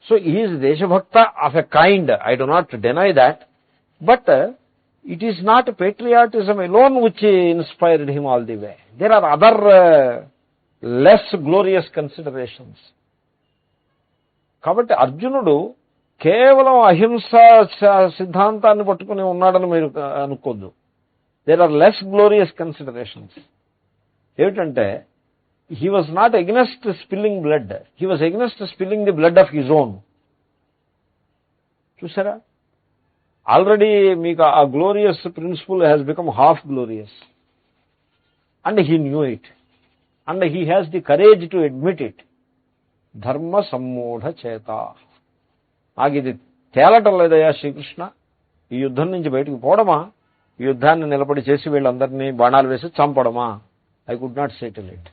సో ఈజ్ దేశభక్త of a kind, I do not deny that, but it is not patriotism alone which inspired him all the way. There are other less glorious considerations. కాబట్టి అర్జునుడు కేవలం అహింస సిద్ధాంతాన్ని పట్టుకుని ఉన్నాడని మీరు అనుకోద్దు. There are less glorious considerations. ఏమిటంటే, he was not against spilling blood, he was against spilling the blood of his own. చూసారా, ఆల్రెడీ మీకు ఆ glorious principle has become half glorious. And he knew it, and he has the courage to admit it. ధర్మ సమ్మూఢ చేత. నాకు ఇది తేలటం లేదయ్యా శ్రీకృష్ణ, ఈ యుద్ధం నుంచి బయటకు పోవడమా, ఈ యుద్ధాన్ని నిలబడి చేసి వీళ్ళందరినీ బాణాలు వేసి చంపడమా, I could not settle it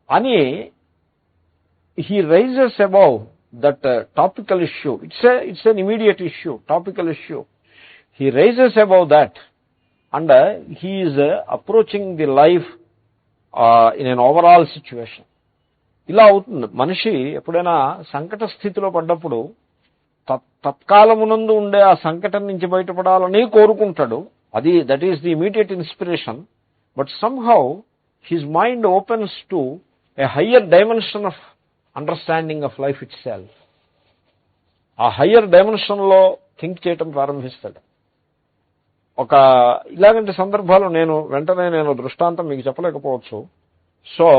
అని he rises above that topical issue. It's an immediate issue, topical issue. He rises above that and he is approaching the life in an overall situation. ఇలా అవుతుంది. మనిషి ఎప్పుడైనా సంకట స్థితిలో పడ్డప్పుడు తత్కాలమునందు ఉండే ఆ సంకటం నుంచి బయటపడాలని కోరుకుంటాడు. That is the immediate inspiration. But somehow his mind opens to A higher dimension of understanding of life it self. ఆ హయ్యర్ డైమెన్షన్లో థింక్ చేయటం ప్రారంభిస్తాడు. ఒక ఇలాగంటి సందర్భాలు వెంటనే నేను దృష్టాంతం మీకు చెప్పలేకపోవచ్చు. సో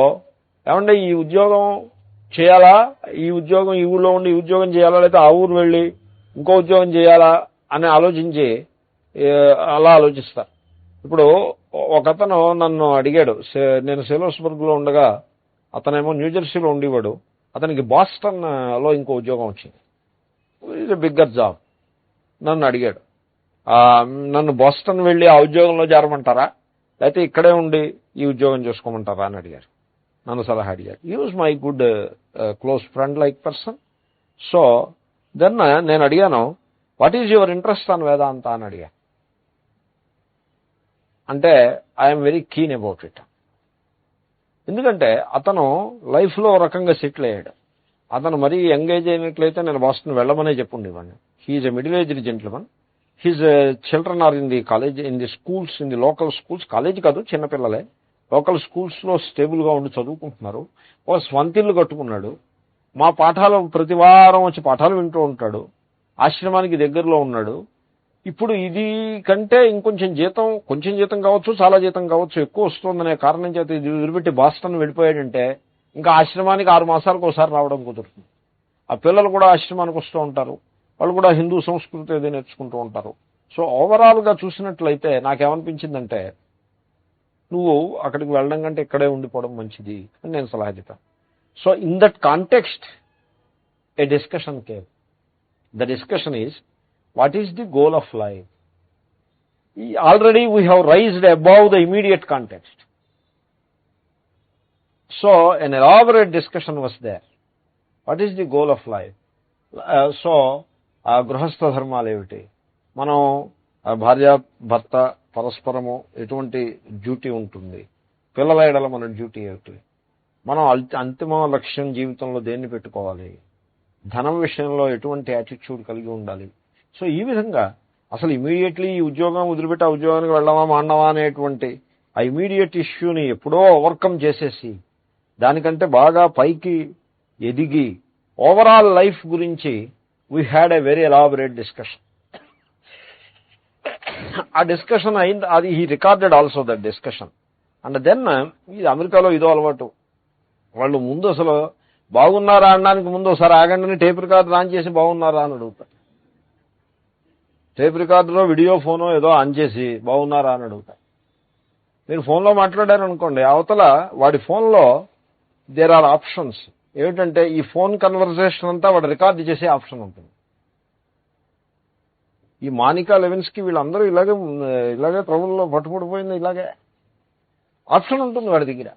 ఏమంటే, ఈ ఉద్యోగం చేయాలా, ఈ ఊళ్ళో ఉండి ఈ ఉద్యోగం చేయాలా, లేకపోతే ఆ ఊరు వెళ్ళి ఇంకో ఉద్యోగం చేయాలా అని ఆలోచించి అలా ఆలోచిస్తారు. ఇప్పుడు ఒకతను నన్ను అడిగాడు, నేను సేలోస్బర్గ్లో ఉండగా అతనేమో న్యూజెర్సీలో ఉండేవాడు. అతనికి బాస్టన్లో ఇంకో ఉద్యోగం వచ్చింది. ఇది బిగ్గర్ జాబ్. నన్ను అడిగాడు, నన్ను బాస్టన్ వెళ్ళి ఆ ఉద్యోగంలో చేరమంటారా, లేకపోతే ఇక్కడే ఉండి ఈ ఉద్యోగం చేసుకోమంటారా అని అడిగారు. నన్ను సలహా అడిగారు. He was my good close friend like person. So then నేను అడిగాను, what is your interest on Vedanta అని అడిగాను. అంటే I'm very keen about it. ఎందుకంటే అతను లైఫ్లో రకంగా సెటిల్ అయ్యాడు. అతను మరీ ఎంగేజ్ అయినట్లయితే నేను బాస్టన్ వెళ్ళమనే చెప్పుండేవాడిని. He is a middle aged gentleman. His children are in the college, in the schools, in the local schools. College కాదు, చిన్నపిల్లలే. లోకల్ స్కూల్స్లో స్టేబుల్గా ఉండి చదువుకుంటున్నారు. ఓ స్వంతిల్లు కట్టుకున్నాడు. మా పాఠాలు ప్రతి వారం వచ్చి పాఠాలు వింటూ ఉంటాడు. ఆశ్రమానికి దగ్గరలో ఉన్నాడు. ఇప్పుడు ఇది కంటే ఇంకొంచెం జీతం, కొంచెం జీతం కావచ్చు, చాలా జీతం కావచ్చు, ఎక్కువ వస్తుందనే కారణం చేత ఇది వదిలిపెట్టి బాస్టన్ వెళ్ళిపోయాడంటే ఇంకా ఆశ్రమానికి 6 మాసాలకు ఒకసారి రావడం కుదురుతుంది. ఆ పిల్లలు కూడా ఆశ్రమానికి వస్తూ ఉంటారు, వాళ్ళు కూడా హిందూ సంస్కృతి ఏదో నేర్చుకుంటూ ఉంటారు. సో ఓవరాల్గా చూసినట్లయితే నాకేమనిపించిందంటే నువ్వు అక్కడికి వెళ్ళడం కంటే ఇక్కడే ఉండిపోవడం మంచిది అని నేను సలహా చెప్పాను. So in that context a discussion came. The discussion is what is the goal of life? Already we have raised above the immediate context. So an elaborate discussion was there. What is the goal of life? So గృహస్థ ధర్మాలు ఏమిటి, మనం భార్య భర్త పరస్పరము ఎటువంటి duty ఉంటుంది, పిల్లల ఎడల మన డ్యూటీ ఏమిటి, మనం అంతిమ లక్ష్యం జీవితంలో దేన్ని పెట్టుకోవాలి, ధనం విషయంలో ఎటువంటి యాటిట్యూడ్ కలిగి ఉండాలి. సో ఈ విధంగా అసలు ఇమీడియట్లీ ఈ ఉద్యోగం వదిలిపెట్టి ఆ ఉద్యోగానికి వెళ్ళామా మాండవా అనేటువంటి ఆ ఇమీడియట్ ఇష్యూని ఎప్పుడో ఓవర్కమ్ చేసేసి దానికంటే బాగా పైకి ఎదిగి ఓవరాల్ లైఫ్ గురించి we had a very elaborate discussion. ఆ డిస్కషన్ అయింది, అది he recorded also that discussion. And then ఇది అమెరికాలో ఇదో అలవాటు, వాళ్ళు ముందు అసలు బాగున్నారా అనడానికి ముందు ఒకసారి ఆగండి టేప్ రికార్డు ఆన్ చేసి బాగున్నారా అని అడుగుతారు. టేప్ రికార్డులో వీడియో ఫోనో ఏదో ఆన్ చేసి బాగున్నారా అని అడుగుతారు. మీరు ఫోన్లో మాట్లాడారనుకోండి, అవతల వాడి ఫోన్లో దేర్ ఆర్ ఆప్షన్స్. ఏమిటంటే ఈ ఫోన్ కన్వర్సేషన్ అంతా వాడు రికార్డు చేసే ఆప్షన్ ఉంటుంది. ఈ మానికా లెవిన్స్కి వీళ్ళందరూ ఇలాగే ట్రబుల్లో పట్టుబడిపోయింది, ఇలాగే ఆప్షన్ ఉంటుంది వాడి దగ్గర.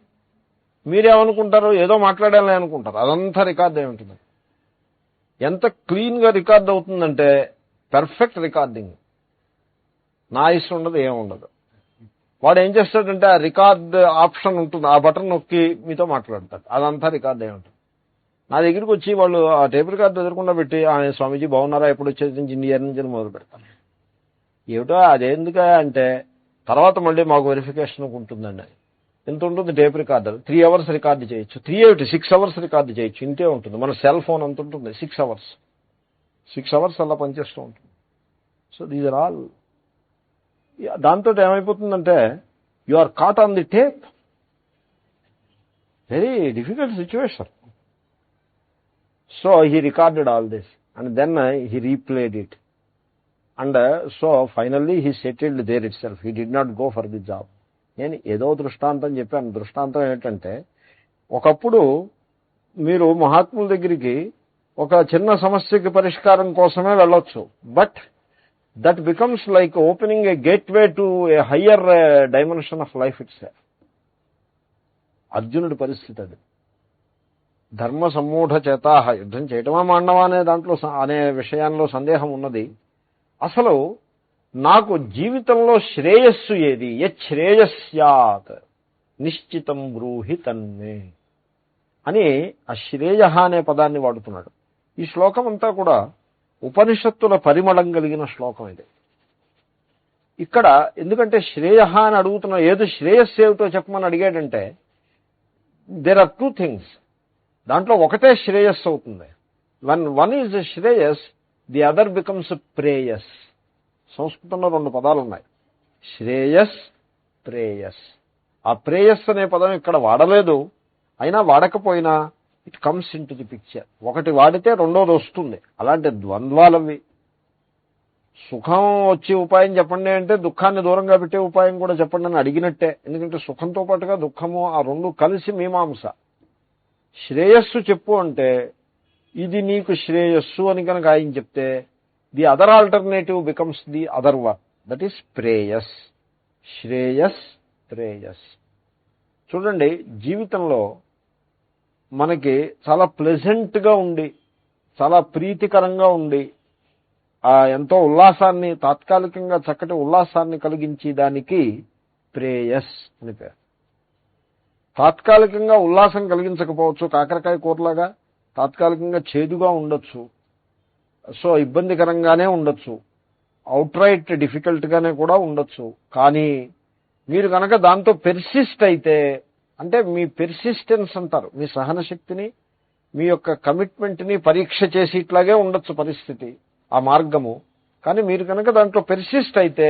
మీరేమనుకుంటారు, ఏదో మాట్లాడాలని అనుకుంటారు, అదంతా రికార్డ్ అయి ఉంటుంది. ఎంత క్లీన్గా రికార్డ్ అవుతుందంటే పర్ఫెక్ట్ రికార్డింగ్, నాయిస్ ఉండదు, ఏముండదు. వాడు ఏం చేస్తాడంటే ఆ రికార్డ్ ఆప్షన్ ఉంటుంది, ఆ బటన్ నొక్కి మీతో మాట్లాడతాడు, అదంతా రికార్డ్ అయి ఉంటుంది. నా దగ్గరికి వచ్చి వాళ్ళు ఆ టేప్ రికార్డు ఎదురకుండా పెట్టి స్వామీజీ బాగున్నారా, ఎప్పుడు వచ్చేది నుంచి ఇయర్ నుంచి మొదలు పెడతాను. ఏమిటో అదేందుకా అంటే తర్వాత మళ్ళీ మాకు వెరిఫికేషన్ ఉంటుందండి. ఎంత ఉంటుంది టేప్ రికార్డర్, 3 hours రికార్డు చేయొచ్చు. 6 hours రికార్డు చేయొచ్చు, ఇంతే ఉంటుంది. మన సెల్ ఫోన్ అంత ఉంటుంది, 6 hours అలా పనిచేస్తూ ఉంటుంది. So these are all. దాంతో ఏమైపోతుందంటే you are caught on the tape. Very difficult situation. So he recorded all this and then he replayed it and so finally he settled there itself. He did not go for the job. నేను ఏదో దృష్టాంతం చెప్పాను. దృష్టాంతం ఏంటంటే ఒకప్పుడు మీరు మహాత్ముల దగ్గరికి ఒక చిన్న సమస్యకి పరిష్కారం కోసమే వెళ్ళొచ్చు, but that becomes like opening A gateway to A higher dimension of life it's. అర్జునుడి పరిస్థితి అది. ధర్మ సమ్మూఢ చేతాహ, యుద్ధం చేయటమా మాండవా అనే దాంట్లో అనే విషయాల్లో సందేహం ఉన్నది. అసలు నాకు జీవితంలో శ్రేయస్సు ఏది, యశ్రేయస్యాత్ నిశ్చితం బ్రూహి తన్మే అని ఆ శ్రేయ అనే పదాన్ని వాడుతున్నాడు. ఈ శ్లోకం అంతా కూడా ఉపనిషత్తుల పరిమళం కలిగిన శ్లోకం ఇది. ఇక్కడ ఎందుకంటే శ్రేయ అని అడుగుతున్నా, ఏదో శ్రేయస్సు ఏమిటో చెప్పమని అడిగాడంటే దేర్ ఆర్ 2 things. దాంట్లో ఒకటే శ్రేయస్సు అవుతుంది. వన్ ఈజ్ శ్రేయస్, ది అదర్ బికమ్స్ ప్రేయస్. సంస్కృతంలో 2 పదాలు ఉన్నాయి, శ్రేయస్, ప్రేయస్. ఆ ప్రేయస్ అనే పదం ఇక్కడ వాడలేదు, అయినా వాడకపోయినా it comes in to the picture. ఒకటి వాడితే రెండోది వస్తుంది. అలాంటి ద్వంద్వాలవి. సుఖం వచ్చే ఉపాయం చెప్పండి అంటే దుఃఖాన్ని దూరంగా పెట్టే ఉపాయం కూడా చెప్పండి అని అడిగినట్టే. ఎందుకంటే సుఖంతో పాటుగా దుఃఖము ఆ రెండు కలిసి మీమాంస. శ్రేయస్సు చెప్పు అంటే ఇది నీకు శ్రేయస్సు అని కనుక ఆయన చెప్తే the other alternative becomes the other one, that is ప్రేయస్. శ్రేయస్, ప్రేయస్. చూడండి, జీవితంలో మనకి చాలా ప్లెజెంట్గా ఉండి చాలా ప్రీతికరంగా ఉండి ఎంతో ఉల్లాసాన్ని, తాత్కాలికంగా చక్కటి ఉల్లాసాన్ని కలిగించి దానికి ప్రేయస్ అని పేరు. తాత్కాలికంగా ఉల్లాసం కలిగించకపోవచ్చు, కాకరకాయ కూరలాగా తాత్కాలికంగా చేదుగా ఉండొచ్చు, సో ఇబ్బందికరంగానే ఉండొచ్చు, అవుట్ రైట్ డిఫికల్ట్గానే కూడా ఉండొచ్చు. కానీ మీరు కనుక దాంతో పెర్సిస్ట్ అయితే, అంటే మీ పెర్సిస్టెన్స్ అంటారు, మీ సహన శక్తిని, మీ యొక్క కమిట్మెంట్ని పరీక్ష చేసి ఇట్లాగే ఉండొచ్చు పరిస్థితి. ఆ మార్గము. కానీ మీరు కనుక దాంట్లో పెర్సిస్ట్ అయితే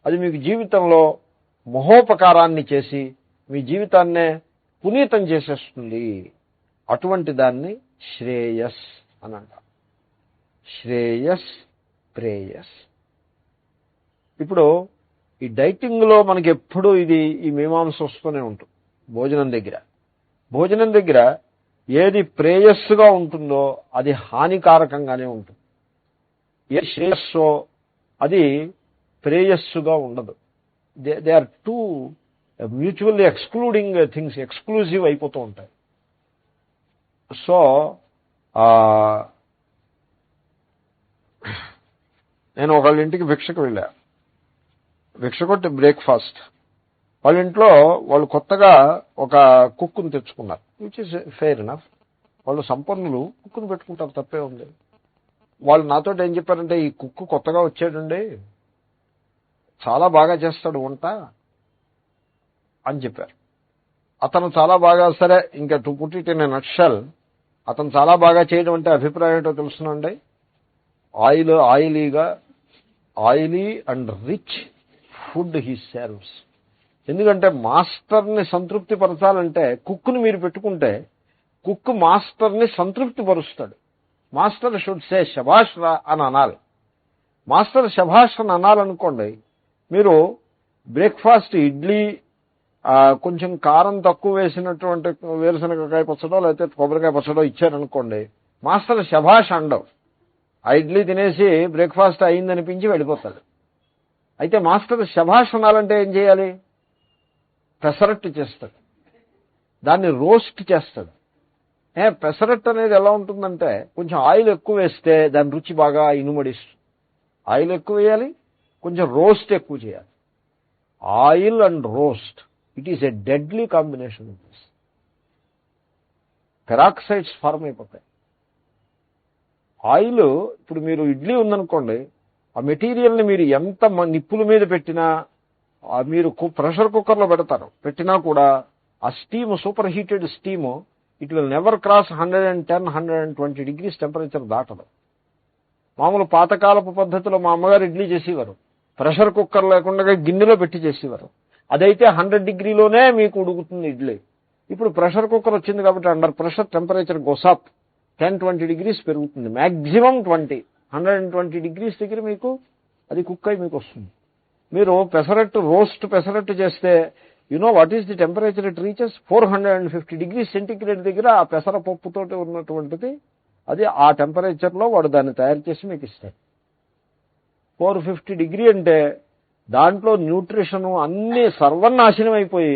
అది మీకు జీవితంలో మహోపకారాన్ని చేసి మీ జీవితాన్నే పునీతం చేసేస్తుంది. అటువంటి దాన్ని శ్రేయస్ అని అంటారు. శ్రేయస్, ప్రేయస్. ఇప్పుడు ఈ డైటింగ్లో మనకి ఎప్పుడూ ఈ మీమాంస వస్తూనే ఉంటుంది. భోజనం దగ్గర ఏది ప్రేయస్సుగా ఉంటుందో అది హానికారకంగానే ఉంటుంది. ఏ శ్రేయస్సో అది ప్రేయస్సుగా ఉండదు. They are two mutually excluding things, exclusive అయిపోతూ ఉంటాయి. సో నేను ఒకళ్ళ ఇంటికి భిక్షకు వెళ్ళా. భిక్షకొట్టి బ్రేక్ఫాస్ట్. వాళ్ళ ఇంట్లో వాళ్ళు కొత్తగా ఒక కుక్కును తెచ్చుకున్నారు, విచ్ ఇస్ ఫెయిర్ ఎనఫ్. వాళ్ళు సంపన్నులు, కుక్కును పెట్టుకుంటారు, తప్పే ఉంది. వాళ్ళు నాతో ఏం చెప్పారంటే, ఈ కుక్కు కొత్తగా వచ్చాడండి, చాలా బాగా చేస్తాడు వంట అని చెప్పారు. అతను చాలా బాగా, సరే ఇంకా to put it in a nutshell, అతను చాలా బాగా చేయడం అంటే అభిప్రాయం ఏంటో తెలుసునండి. Oily and rich food he serves. ఎందుకంటే మాస్టర్ని సంతృప్తి పరచాలంటే కుక్కుని మీరు పెట్టుకుంటే కుక్ మాస్టర్ని సంతృప్తి పరుస్తాడు. మాస్టర్ షుడ్ సే శభాష్ రా అని అనాలి. మాస్టర్ శభాష్ అని అనాలనుకోండి, మీరు బ్రేక్ఫాస్ట్ ఇడ్లీ కొంచెం కారం తక్కువ వేసినటువంటి వేరుశనగకాయ పచ్చడో లేకపోతే కొబ్బరికాయ పచ్చడో ఇచ్చారనుకోండి, మాస్టర్ శభాష్ అండవు. ఆ ఇడ్లీ తినేసి బ్రేక్ఫాస్ట్ అయిందనిపించి వెళ్ళిపోతాడు. అయితే మాస్టర్ శభాష్ అనాలంటే ఏం చేయాలి? పెసరట్టు చేస్తాడు, దాన్ని రోస్ట్ చేస్తాడు. పెసరట్టు అనేది ఎలా ఉంటుందంటే, కొంచెం ఆయిల్ ఎక్కువ వేస్తే దాని రుచి బాగా ఇనుమడిస్తుంది. ఆయిల్ ఎక్కువ వేయాలి, కొంచెం రోస్ట్ ఎక్కువ చేయాలి. Oil and roast, it is a deadly combination. Peroxides form అయిపోతాయి. ఆయిల్, ఇప్పుడు మీరు ఇడ్లీ ఉందనుకోండి, ఆ మెటీరియల్ని మీరు ఎంత నిప్పుల మీద పెట్టినా, మీరు ప్రెషర్ కుక్కర్లో పెట్టినా కూడా ఆ steam, super heated steam, it will never cross 110-120 degrees temperature దాటదు. మామూలు పాతకాలపు పద్ధతిలో మా అమ్మగారు ఇడ్లీ చేసేవారు, ప్రెషర్ కుక్కర్ లేకుండా గిన్నెలో పెట్టి చేసేవారు. అదైతే 100 degreesలోనే మీకు ఉడుకుతుంది ఇడ్లీ. ఇప్పుడు ప్రెషర్ కుక్కర్ వచ్చింది కాబట్టి అండర్ ప్రెషర్ టెంపరేచర్ గోసాప్ 10-20 degrees పెరుగుతుంది. మ్యాక్సిమం 120 degrees దగ్గర మీకు అది కుక్ అయి మీకు వస్తుంది. మీరు పెసరట్టు, రోస్ట్ పెసరట్టు చేస్తే what is the temperature it reaches? 450 degrees centigrade దగ్గర ఆ పెసర పప్పుతోటి ఉన్నటువంటిది అది ఆ టెంపరేచర్లో వాడు దాన్ని తయారు చేసి మీకు ఇస్తాడు. 450 degrees అంటే దాంట్లో న్యూట్రిషన్ అన్నీ సర్వనాశనం అయిపోయి,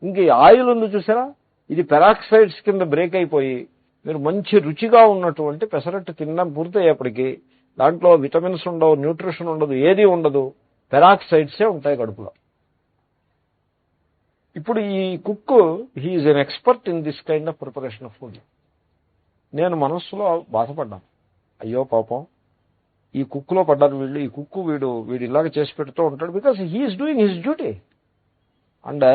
ఇంక ఆయిల్ ఉంది చూసారా, ఇది పెరాక్సైడ్స్ కింద బ్రేక్ అయిపోయి మీరు మంచి రుచిగా ఉన్నటువంటి పెసరట్టు తినడం పూర్తయ్యేప్పటికీ దాంట్లో విటమిన్స్ ఉండవు, న్యూట్రిషన్ ఉండదు, ఏది ఉండదు, పెరాక్సైడ్సే ఉంటాయి కడుపులో. ఇప్పుడు ఈ cook, he's an expert in this kind of preparation of food. నేను మనస్సులో బాధపడ్డాను, అయ్యో పాపం ఈ కుక్కులో పడ్డారు వీళ్ళు, ఈ కుక్కు వీడు ఇలాగ చేసి పెడుతూ ఉంటాడు, because he's doing his duty and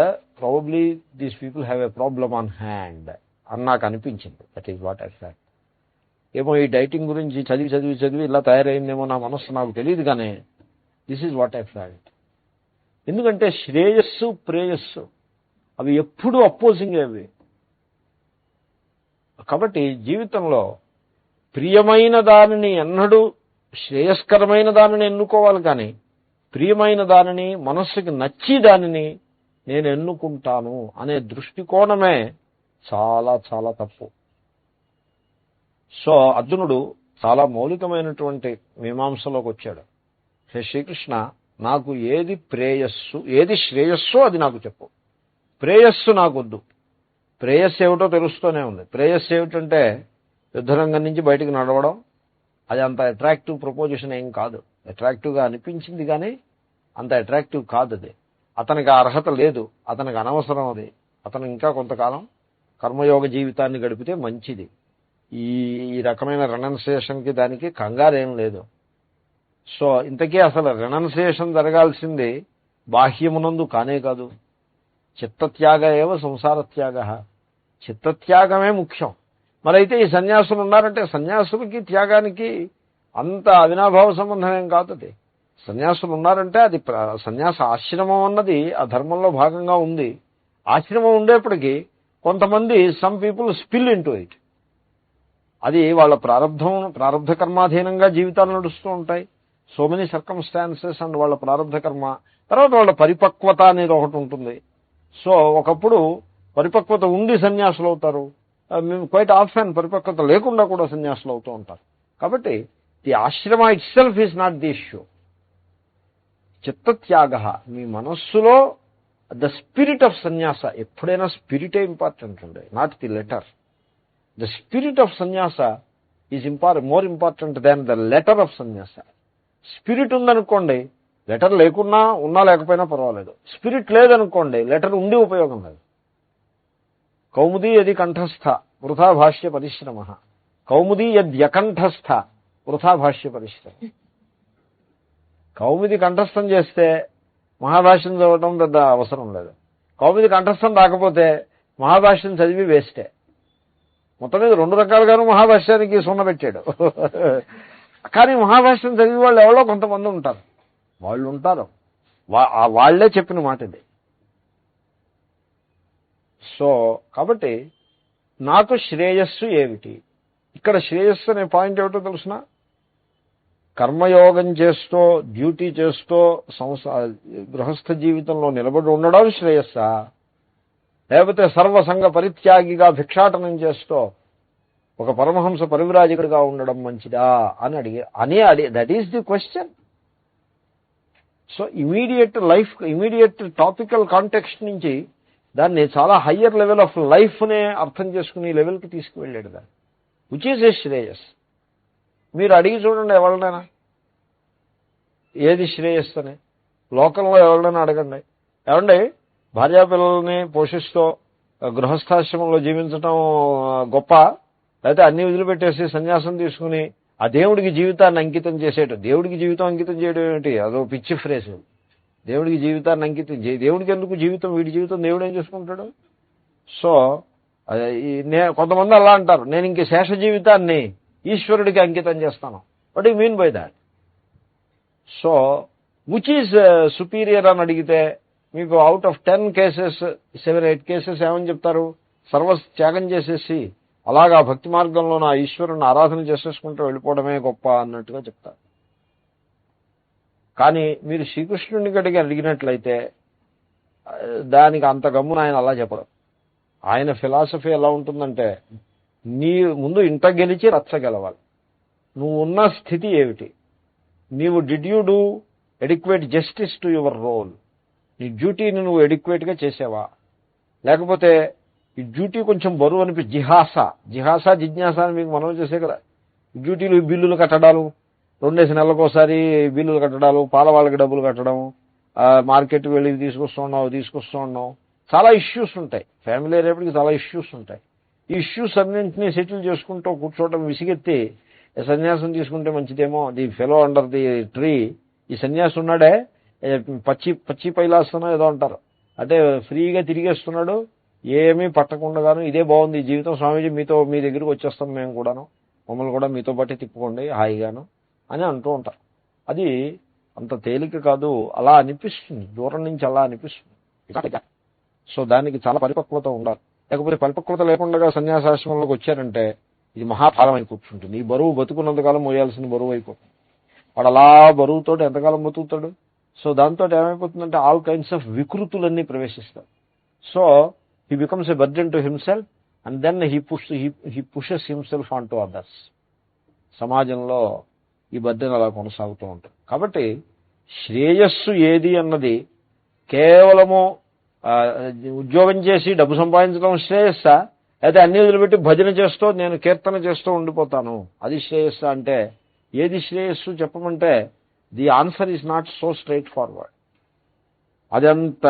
probably these people have a problem on hand అని నాకు అనిపించింది. That is what I felt. ఏమో ఈ డైటింగ్ గురించి చదివి ఇలా తయారైందేమో నా మనస్సు, నాకు తెలియదు, కానీ this is what I felt. ఎందుకంటే శ్రేయస్సు, ప్రేయస్సు అవి ఎప్పుడూ అపోజింగ్ అవి. కాబట్టి జీవితంలో ప్రియమైన దానిని ఎన్నడూ, శ్రేయస్కరమైన దానిని ఎన్నుకోవాలి, కానీ ప్రియమైన దానిని, మనస్సుకి నచ్చి దానిని నేను ఎన్నుకుంటాను అనే దృష్టికోణమే చాలా చాలా తప్పు. సో అర్జునుడు చాలా మౌలికమైనటువంటి మీమాంసలోకి వచ్చాడు. హే శ్రీకృష్ణ, నాకు ఏది ప్రేయస్సు, ఏది శ్రేయస్సో అది నాకు చెప్పు. ప్రేయస్సు నాకొద్దు. ప్రేయస్సు ఏమిటో తెలుస్తూనే ఉంది. ప్రేయస్సు ఏమిటంటే యుద్ధరంగం నుంచి బయటికి నడవడం. అది అంత అట్రాక్టివ్ ప్రపోజిషన్ ఏం కాదు. అట్రాక్టివ్గా అనిపించింది కానీ అంత అట్రాక్టివ్ కాదు. అది అతనికి ఆ అర్హత లేదు, అతనికి అనవసరం. అది అతను ఇంకా కొంతకాలం కర్మయోగ జీవితాన్ని గడిపితే మంచిది. ఈ రకమైన రెనౌన్సియేషన్కి దానికి కంగారేం లేదు. సో ఇంతకీ అసలు రెనౌన్సియేషన్ జరగాల్సింది బాహ్యమునందు కానే కాదు. చిత్తత్యాగ ఏవ సంసార త్యాగ. చిత్తత్యాగమే ముఖ్యం. మరైతే ఈ సన్యాసులు ఉన్నారంటే సన్యాసులకి త్యాగానికి అంత అవినాభావ సంబంధం ఏం కాదు అది. సన్యాసులు ఉన్నారంటే అది సన్యాస ఆశ్రమం అన్నది ఆ ధర్మంలో భాగంగా ఉంది. ఆశ్రమం ఉండేప్పటికీ కొంతమంది some people spill into it. అది వాళ్ళ ప్రారంధ కర్మాధీనంగా జీవితాలు నడుస్తూ ఉంటాయి. సో మెనీ సర్కమ్స్టాన్సెస్ అండ్ వాళ్ళ ప్రారంధ కర్మ, తర్వాత వాళ్ళ పరిపక్వత అనేది ఒకటి ఉంటుంది. సో ఒకప్పుడు పరిపక్వత ఉండి సన్యాసులు అవుతారు, క్వైట్ ఆఫెన్ పరిపక్వత లేకుండా కూడా సన్యాసులు అవుతూ ఉంటారు. కాబట్టి the ashram itself is not the issue. చిత్తత్యాగ, మీ మనస్సులో ద స్పిరిట్ ఆఫ్ సన్యాస, ఎప్పుడైనా స్పిరిటే ఇంపార్టెంట్ ఉండే, not the letter. The spirit of sannyasa is more important than the letter of sannyasa. Spirit ఉందనుకోండి, లెటర్ లేకున్నా ఉన్నా లేకపోయినా పర్వాలేదు. స్పిరిట్ లేదనుకోండి, లెటర్ ఉండి ఉపయోగం లేదు. కౌముదీ యది కంఠస్థ వృథా భాష్య పరిశ్రమ, కౌముదీ యద్యకంఠస్థ వృథా భాష్య పరిశ్రమ. కౌముది కంఠస్థం చేస్తే మహాభాష్యం చదవటం పెద్ద అవసరం లేదు. కౌముది కంఠస్థం రాకపోతే మహాభాష్యం చదివి వేస్టే. మొత్తం మీద రెండు రకాలుగాను మహాభాష్యానికి సున్న పెట్టాడు. కానీ మహాభాష్యం చదివి వాళ్ళు ఎవరో కొంతమంది ఉంటారు, వాళ్ళు ఉంటారు, వాళ్లే చెప్పిన మాట ఇది. సో కాబట్టి నాకు శ్రేయస్సు ఏమిటి? ఇక్కడ శ్రేయస్సు అనే పాయింట్ ఏమిటో తెలుసిన, కర్మయోగం చేస్తూ డ్యూటీ చేస్తూ గృహస్థ జీవితంలో నిలబడి ఉండడం శ్రేయస్సా, లేకపోతే సర్వసంగ పరిత్యాగిగా భిక్షాటనం చేస్తూ ఒక పరమహంస పరివ్రాజకుడిగా ఉండడం మంచిదా అని అడిగి that is the question. So immediate topical context నుంచి దాన్ని చాలా హయ్యర్ లెవెల్ ఆఫ్ లైఫ్నే అర్థం చేసుకుని లెవెల్కి తీసుకువెళ్ళాడు దాన్ని, విచ్ ఈజ్ ఏ శ్రేయస్. మీరు అడిగి చూడండి ఎవరినైనా ఏది శ్రేయస్సు అని. లోకంలో ఎవరినైనా అడగండి, ఏమండి భార్యాపిల్లల్ని పోషిస్తూ గృహస్థాశ్రమంలో జీవించడం గొప్ప, లేకపోతే అన్ని వదిలిపెట్టేసి సన్యాసం తీసుకుని ఆ దేవుడికి జీవితాన్ని అంకితం చేసేయటం. దేవుడికి జీవితం అంకితం చేయడం ఏమిటి, అదో పిచ్చి ఫ్రేజ్. దేవుడికి జీవితాన్ని అంకితం దేవుడికి ఎందుకు జీవితం, వీడి జీవితం దేవుడు ఏం చేసుకుంటాడు? సో కొంతమంది అలా అంటారు, నేను ఇంక శేష జీవితాన్ని ఈశ్వరుడికి అంకితం చేస్తాను. What you mean by that? So which is superior అని అడిగితే మీకు అవుట్ ఆఫ్ 10 కేసెస్ 7-8 కేసెస్ ఏమని చెప్తారు? సర్వత్యాగం చేసేసి అలాగా భక్తి మార్గంలో నా ఈశ్వరుని ఆరాధన చేసేసుకుంటూ వెళ్ళిపోవడమే గొప్ప అన్నట్టుగా చెప్తారు. కానీ మీరు శ్రీకృష్ణుని గడికి అడిగినట్లయితే దానికి అంత గమ్మున ఆయన అలా చెప్పడం. ఆయన ఫిలాసఫీ ఎలా ఉంటుందంటే, నీ ముందు ఇంట గెలిచి రచ్చ గెలవాలి. నువ్వు ఉన్న స్థితి ఏమిటి, నీవు did you do adequate justice to your role, నీ డ్యూటీని నువ్వు ఎడిక్వేట్గా చేసావా, లేకపోతే ఈ డ్యూటీ కొంచెం బరువు జిజ్ఞాస అని మీకు మనం చేసే కదా. డ్యూటీలు బిల్లులు కట్టడాలు, 2 నెలలకోసారి బిల్లులు కట్టడాలు, పాల వాళ్ళకి డబ్బులు కట్టడం, మార్కెట్కి వెళ్ళి తీసుకొస్తూ ఉన్నావు, చాలా ఇష్యూస్ ఉంటాయి. ఫ్యామిలీ రేపటికి చాలా ఇష్యూస్ ఉంటాయి. ఈ ఇష్యూస్ అన్నింటినీ సెటిల్ చేసుకుంటూ కూర్చోవడం విసిగెత్తి సన్యాసం తీసుకుంటే మంచిదేమో, the fellow under the tree, ఈ సన్యాసి ఉన్నాడే పచ్చి పైలాసనో ఏదో అంటారు, అంటే ఫ్రీగా తిరిగేస్తున్నాడు, ఏమీ పట్టకుండాను, ఇదే బాగుంది జీవితం, స్వామీజీ మీ దగ్గరికి వచ్చేస్తాం మేము కూడాను, మమ్మల్ని కూడా మీతో పాటు తిప్పుకోండి హాయిగాను అని అంటూ ఉంటారు. అది అంత తేలిక కాదు, అలా అనిపిస్తుంది, దూరం నుంచి అలా అనిపిస్తుంది. సో దానికి చాలా పరిపక్వత ఉండాలి. లేకపోతే పరిపక్వత లేకుండా సన్యాసాశ్రమంలోకి వచ్చారంటే ఇది మహాభారం అయి కూర్చుంటుంది. ఈ బరువు బతుకున్నంతకాలం మోయాల్సిన బరువు అయిపోతుంది. వాడు అలా బరువుతో ఎంతకాలం బతుకుతాడు? సో దాంతో ఏమైపోతుందంటే ఆల్ కైండ్స్ ఆఫ్ వికృతులన్నీ ప్రవేశిస్తాయి. So he becomes a burden to himself and then he pushes himself on to others. సమాజంలో ఈ బర్డెన్ అలా కొనసాగుతూ ఉంటుంది. కాబట్టి శ్రేయస్సు ఏది అన్నది కేవలము ఉద్యోగం చేసి డబ్బు సంపాదించడం శ్రేయస్సా, అయితే అన్ని వదిలిపెట్టి భజన చేస్తూ నేను కీర్తన చేస్తూ ఉండిపోతాను అది శ్రేయస్సా అంటే ఏది శ్రేయస్సు చెప్పమంటే the answer is not so straight forward. అదంత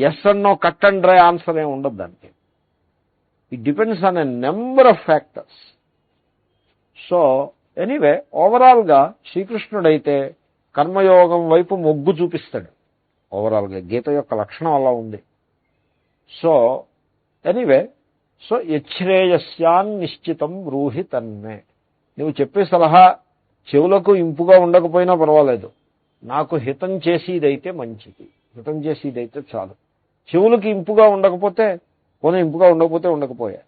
ఎస్ అన్నో కట్ అండ్ డ్రై ఆన్సర్ ఏమి ఉండదు దానికి. It depends on a number of factors. So anyway ఓవరాల్గా శ్రీకృష్ణుడైతే కర్మయోగం వైపు మొగ్గు చూపిస్తాడు. ఓవరాల్గా గీత యొక్క లక్షణం అలా ఉంది. సో ఎనీవే యశ్రేయస్యాన్ నిశ్చితం బ్రూహి తన్మే, నువ్వు చెప్పే సలహా చెవులకు ఇంపుగా ఉండకపోయినా పర్వాలేదు, నాకు హితం చేసేదైతే మంచిది, హితం చేసేదైతే చాలు. చెవులకి ఇంపుగా ఉండకపోతే పోనీ, ఇంపుగా ఉండకపోతే ఉండకపోయా,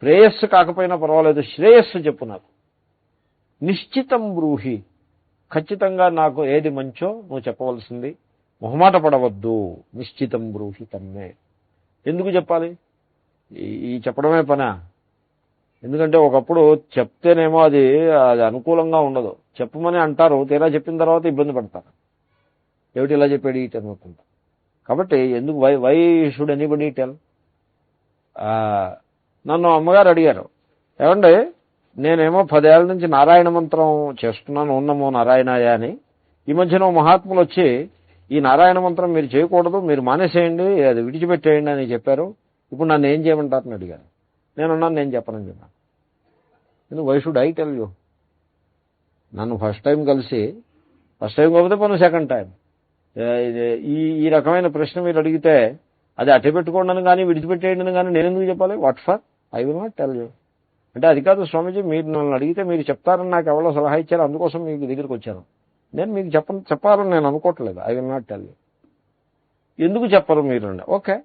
ప్రేయస్సు కాకపోయినా పర్వాలేదు, శ్రేయస్సు చెప్పు నాకు. నిశ్చితం బ్రూహి, ఖచ్చితంగా నాకు ఏది మంచో నువ్వు చెప్పవలసింది, మొహమాట పడవద్దు. నిశ్చితం బ్రూహి తన్మే. ఎందుకు చెప్పాలి? ఈ చెప్పడమే పనా? ఎందుకంటే ఒకప్పుడు చెప్తేనేమో అది అనుకూలంగా ఉండదు, చెప్పమని అంటారు, తీరా చెప్పిన తర్వాత ఇబ్బంది పడతారు. ఏమిటి ఇలా చెప్పాడు ఇటు అనుకుంటా. కాబట్టి ఎందుకు, వై షుడ్ ఎనీబడీ టెల్? నన్ను అమ్మగారు అడిగారు, ఏమండి నేనేమో 10 ఏళ్ల నుంచి నారాయణ మంత్రం చేస్తున్నాను, ఉన్నమో నారాయణాయ అని. ఈ మధ్యన మహాత్ములు వచ్చి ఈ నారాయణ మంత్రం మీరు చేయకూడదు, మీరు మానేసేయండి, అది విడిచిపెట్టేయండి అని చెప్పారు. ఇప్పుడు నన్ను ఏం చేయమంటారని అడిగారు. నేనున్నాను, నేను చెప్పనని చెప్పాను. ఎందుకు, why should I tell you? నన్ను ఫస్ట్ టైం కాకపోతే పను సెకండ్ టైం ఈ రకమైన ప్రశ్న మీరు అడిగితే అది అట్టి పెట్టుకోండి కానీ విడిచిపెట్టేయండి కానీ నేను ఎందుకు చెప్పాలి? What for? I will not tell you. అంటే అది కాదు స్వామీజీ, మీరు నన్ను అడిగితే మీరు చెప్తారని నాకు ఎవరో సలహా ఇచ్చారు, అందుకోసం మీకు దగ్గరికి వచ్చాను. నేను మీకు చెప్పాలని నేను అనుకోవట్లేదు. I will not tell you. ఎందుకు చెప్పరు మీరు? Okay,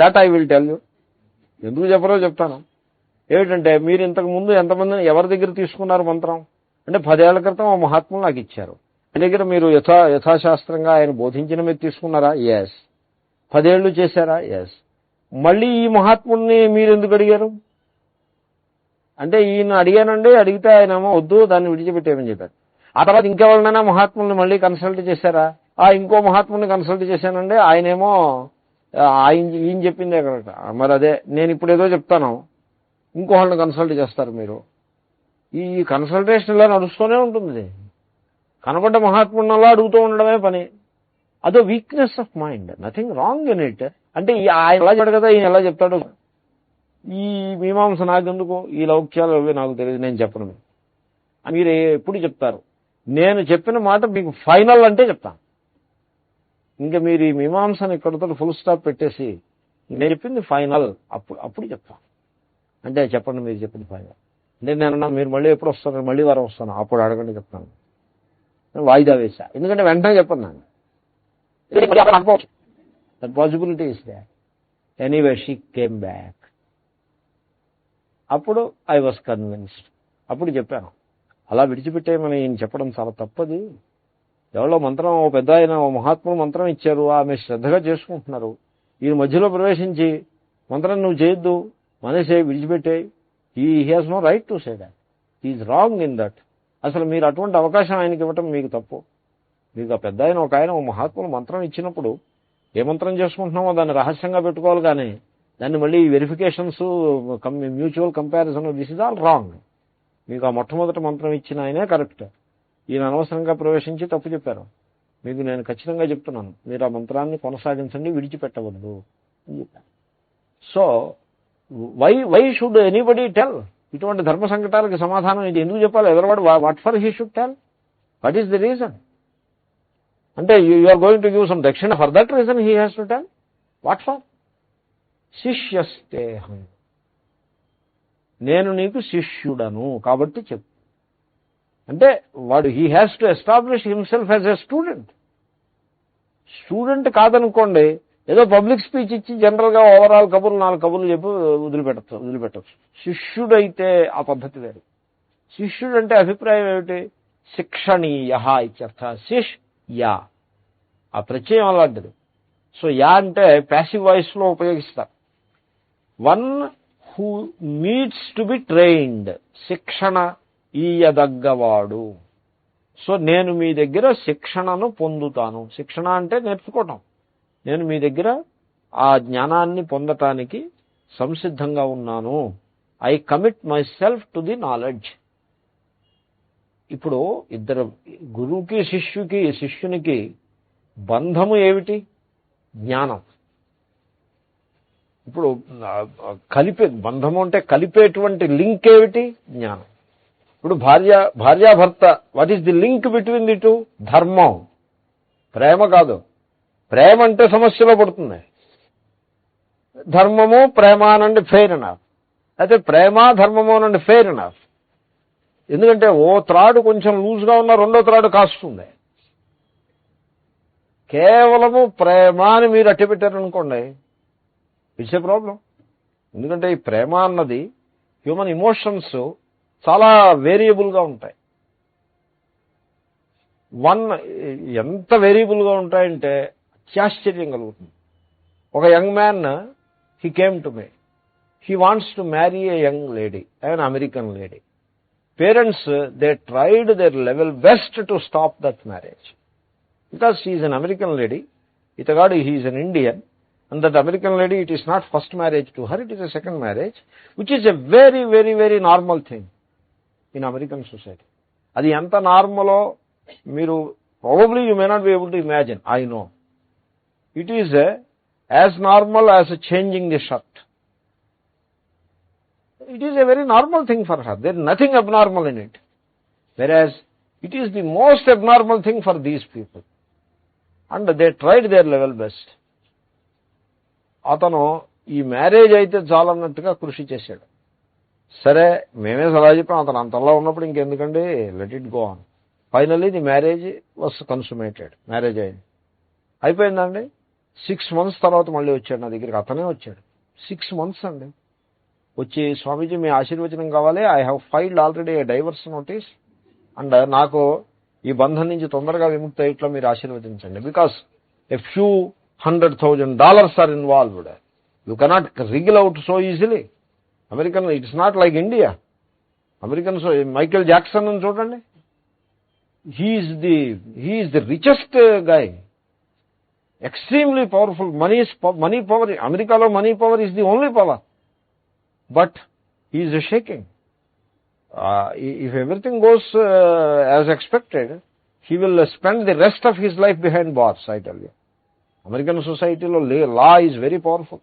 that I will tell you. ఎందుకు చెప్పరో చెప్తాను. ఏమిటంటే, మీరు ఇంతకు ముందు ఎంతమందిని ఎవరి దగ్గర తీసుకున్నారు మంత్రం అంటే 10 ఏళ్ల క్రితం ఆ మహాత్ములు నాకు ఇచ్చారు. ఆయన దగ్గర మీరు యథాశాస్త్రంగా ఆయన బోధించిన మీరు తీసుకున్నారా? ఎస్. 10 ఏళ్ళు చేశారా? ఎస్. మళ్ళీ ఈ మహాత్ముడిని మీరు ఎందుకు అడిగారు అంటే, ఈయన అడిగానండి, అడిగితే ఆయనేమో వద్దు, దాన్ని విడిచిపెట్టేయమని చెప్పారు. ఆ తర్వాత ఇంకెవరినైనా మహాత్ముల్ని మళ్ళీ కన్సల్ట్ చేశారా? ఇంకో మహాత్ముని కన్సల్ట్ చేశానండి, ఆయనేమో ఈయన చెప్పిందే కరెక్ట్. మరి అదే నేను ఇప్పుడు ఏదో చెప్తాను, ఇంకోళ్ళని కన్సల్ట్ చేస్తారు మీరు. ఈ కన్సల్టేషన్ ఇలా నడుస్తూనే ఉంటుంది. కనబడ్డ మహాత్ముడినలా అడుగుతూ ఉండడమే పని. అదో weakness of mind, nothing wrong in it. అంటే ఆయన ఎలా చెప్పాడు కదా, ఈయన ఎలా చెప్తాడు? ఈ మీమాంస నాకెందుకు, ఈ లౌక్యాలు అవి నాకు తెలియదు, నేను చెప్పను. మీరు ఎప్పుడు చెప్తారు? నేను చెప్పిన మాట మీకు ఫైనల్ అంటే చెప్తాను. ఇంకా మీరు ఈ మీమాంసను ఇక్కడతో ఫుల్ స్టాప్ పెట్టేసి నేను చెప్పింది ఫైనల్ అప్పుడు చెప్తాను. అంటే చెప్పండి, మీరు చెప్పింది ఫైనల్ అంటే నేను మీరు మళ్ళీ ఎప్పుడు వస్తారు? మళ్ళీ వారం వస్తాను, అప్పుడు అడగండి చెప్తాను. వాయిదా వేసా, ఎందుకంటే వెంటనే చెప్పను నేను. That possibility is they. Anyway she came back. అప్పుడు ఐ వాజ్ కన్విన్స్డ్. అప్పుడు చెప్పాను, అలా విడిచిపెట్టేయమని ఈయన చెప్పడం చాలా తప్పది. ఎవరో మంత్రం, ఓ పెద్ద ఆయన, ఓ మహాత్ముడు మంత్రం ఇచ్చారు, ఆమె శ్రద్ధగా చేసుకుంటున్నారు. ఈయన మధ్యలో ప్రవేశించి మంత్రం నువ్వు చేయొద్దు, మనసే విడిచిపెట్టే, he has no right to say that. He is wrong in that. అసలు మీరు అటువంటి అవకాశం ఆయనకి ఇవ్వటం మీకు తప్పు. మీకు ఆ పెద్ద ఆయన, ఒక ఆయన, ఓ మహాత్ముడు మంత్రం ఇచ్చినప్పుడు ఏ మంత్రం చేసుకుంటున్నామో దాన్ని రహస్యంగా పెట్టుకోవాలి, కానీ దాన్ని మళ్ళీ verifications, mutual comparison, this is all wrong. మీకు ఆ మొట్టమొదటి మంత్రం ఇచ్చిన ఆయనే కరెక్ట్. ఈయన అనవసరంగా ప్రవేశించి తప్పు చెప్పారు. మీకు నేను ఖచ్చితంగా చెప్తున్నాను, మీరు ఆ మంత్రాన్ని కొనసాగించండి, విడిచిపెట్టవద్దు అని చెప్పాను. So why should anybody tell? ఇటువంటి ధర్మ సంకటాలకి సమాధానం ఇది ఎందుకు చెప్పాలి? ఎదరవాడు what for he should tell? What is the reason? అంటే you are going to give some dakshina, for that reason he has to tell? What for? శిష్యస్తేహం, నేను నీకు శిష్యుడను కాబట్టి చెప్పు. అంటే వాడు he has to establish himself as a student. Student కాదనుకోండి, ఏదో పబ్లిక్ స్పీచ్ ఇచ్చి జనరల్గా ఓవరాల్ కబుర్లు 4 కబుర్లు చెప్పి వదిలిపెట్టచ్చు. శిష్యుడైతే ఆ పద్ధతి వేరు. శిష్యుడు అంటే అభిప్రాయం ఏమిటి? శిక్షణీయ ఇత్యర్థ. శిష్ యా, ఆ ప్రత్యయం అలాంటిది. సో యా అంటే ప్యాసివ్ వాయిస్ లో ఉపయోగిస్తారు. One who needs to be trained, శిక్షణ ఈయదగ్గవాడు. సో నేను మీ దగ్గర శిక్షణను పొందుతాను. శిక్షణ అంటే నేర్చుకోవటం. నేను మీ దగ్గర ఆ జ్ఞానాన్ని పొందటానికి సంసిద్ధంగా ఉన్నాను. I commit my self to the knowledge. ఇప్పుడు ఇద్దరు గురువుకి శిష్యునికి బంధము ఏమిటి? జ్ఞానం. ఇప్పుడు బంధము అంటే కలిపేటువంటి లింక్ ఏమిటి? జ్ఞానం. ఇప్పుడు భార్యాభర్త, what is the link between the two? ధర్మం. ప్రేమ కాదు. ప్రేమ అంటే సమస్యలో పడుతుంది. ధర్మము ప్రేమ అనండి ఫెయిర్ ఎనఫ్. అయితే ప్రేమ ధర్మము అనండి ఫెయిర్ ఎనఫ్. ఎందుకంటే ఓ త్రాడు కొంచెం లూజ్గా ఉన్న రెండో త్రాడు కాస్తుంది. కేవలము ప్రేమ అని మీరు అట్టి పెట్టారనుకోండి, ఇట్స్ ఏ ప్రాబ్లం. ఎందుకంటే ఈ ప్రేమ అన్నది హ్యూమన్ ఇమోషన్స్ చాలా వేరియబుల్గా ఉంటాయి. ఎంత వేరియబుల్గా ఉంటాయంటే అత్యాశ్చర్యం కలుగుతుంది. ఒక young man he came to me, he wants to marry A young lady, an American lady. Parents, they tried their level best to stop that marriage. Because she is an American lady, itagadu he is an Indian, and that American lady, it is not first marriage to her, it is a second marriage, which is a very, very, very normal thing in American society. Adi anta normalo, probably you may not be able to imagine, I know. It is as normal as changing the shirt. It is a very normal thing for her. There is nothing abnormal in it. Whereas, it is the most abnormal thing for these people. And they tried their level best. అతను ఈ marriage అయితే చాలన్నట్టుగా కృషి చేశాడు. సరే, మేమే సలహా చెప్పాం, అతను అంతలా ఉన్నప్పుడు ఇంకెందుకండి, let it go on. Finally the marriage was consummated. Marriage అయింది, అయిపోయిందండి. 6 months తర్వాత మళ్ళీ వచ్చాడు నా దగ్గరికి. అతనే వచ్చాడు. 6 months అండి. వచ్చి, స్వామీజీ మీ ఆశీర్వచనం కావాలి, I have filed already a divorce notice, and నాకు ఈ బంధం నుంచి తొందరగా విముక్తి అయ్యేట్లో మీరు ఆశీర్వదించండి. Because a few $100,000 are involved. You cannot wriggle out so easily. American, it's not like India. Americans, Michael Jackson అని చూడండి, he is the richest guy, extremely powerful. Money power, అమెరికాలో money power is the only power. But he is shaking. If everything goes as expected, he will spend the rest of his life behind bars, I tell you. American society lo law is very powerful.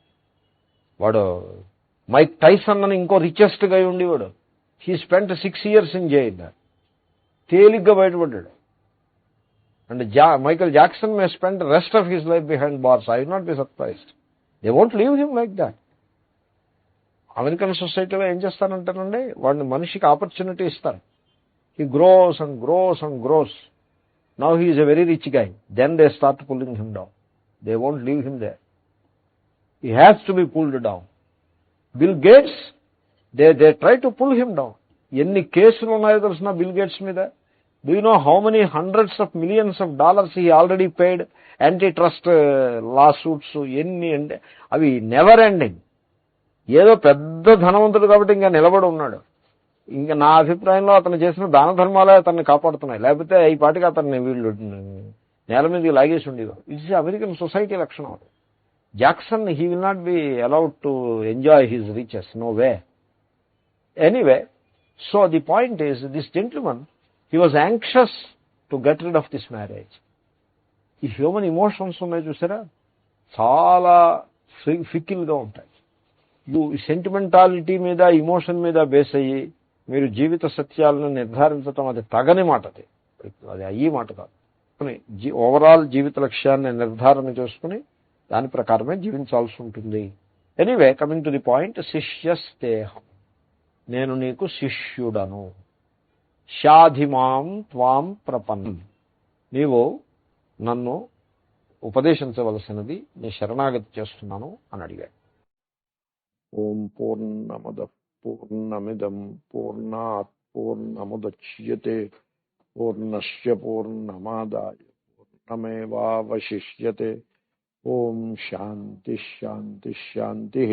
Vadu Mike Tyson అని ఇంకో richest గా ఉండేవాడు. He spent 6 years in jail. తేలిగ్గా బయటపడ్డాడు. And Michael Jackson may spend the rest of his life behind bars. I will not be surprised. They won't leave him like that. American సొసైటీలో ఏం చేస్తారంటారండి, వాడిని మనిషికి ఆపర్చునిటీ ఇస్తారు. He grows and grows and grows. Now he is a very rich guy. Then they start pulling him down. They won't leave him there. He has to be pulled down. Bill Gates, they try to pull him down. ఎన్ని కేసులు ఉన్నాయో తెలిసిన Bill Gates మీద. Do you know how many hundreds of millions of dollars he already paid? Anti trust law suits ఎన్ని అంటే అవి never ending. ఏదో పెద్ద ధనవంతుడు కాబట్టి ఇంకా నిలబడి ఉన్నాడు. ఇంకా నా అభిప్రాయంలో అతను చేసిన దాన ధర్మాలే అతన్ని కాపాడుతున్నాయి. లేకపోతే ఈ పాటికి అతన్ని వీళ్ళు నేల మీదకి లాగేసి ఉండేవారు. ఇట్స్ అమెరికన్ సొసైటీ లక్షణం. Jackson, he will not be allowed to enjoy his riches, no way. Anyway, so the point is, this gentleman, he was anxious to get rid of this marriage. ఈ human emotions ఉన్నాయి చూసారా, చాలా ఫికిల్గా ఉంటాయి. Sentimentality మీద, emotion మీద base అయ్యి మీరు జీవిత సత్యాలను నిర్ధారించడం అది తగని మాట. అది అయ్యి మాట కాదు. ఓవరాల్ జీవిత లక్ష్యాన్ని నిర్ధారణ చేసుకుని దాని ప్రకారమే జీవించాల్సి ఉంటుంది. Anyway, coming to the point, శిష్యస్తేహం, నేను నీకు శిష్యుడను. శాధిమాం త్వాం ప్రపన్నం, నీవు నన్ను ఉపదేశించవలసినది నీ శరణాగతి చేస్తున్నాను అని అడిగాడు. ఓం పూర్ణమద పూర్ణమిదం పూర్ణాత్ పూర్ణముదచ్యతే పూర్ణస్య పూర్ణమాదాయ పూర్ణమేవావశిష్యతే. ఓం శాంతి శాంతి శాంతి.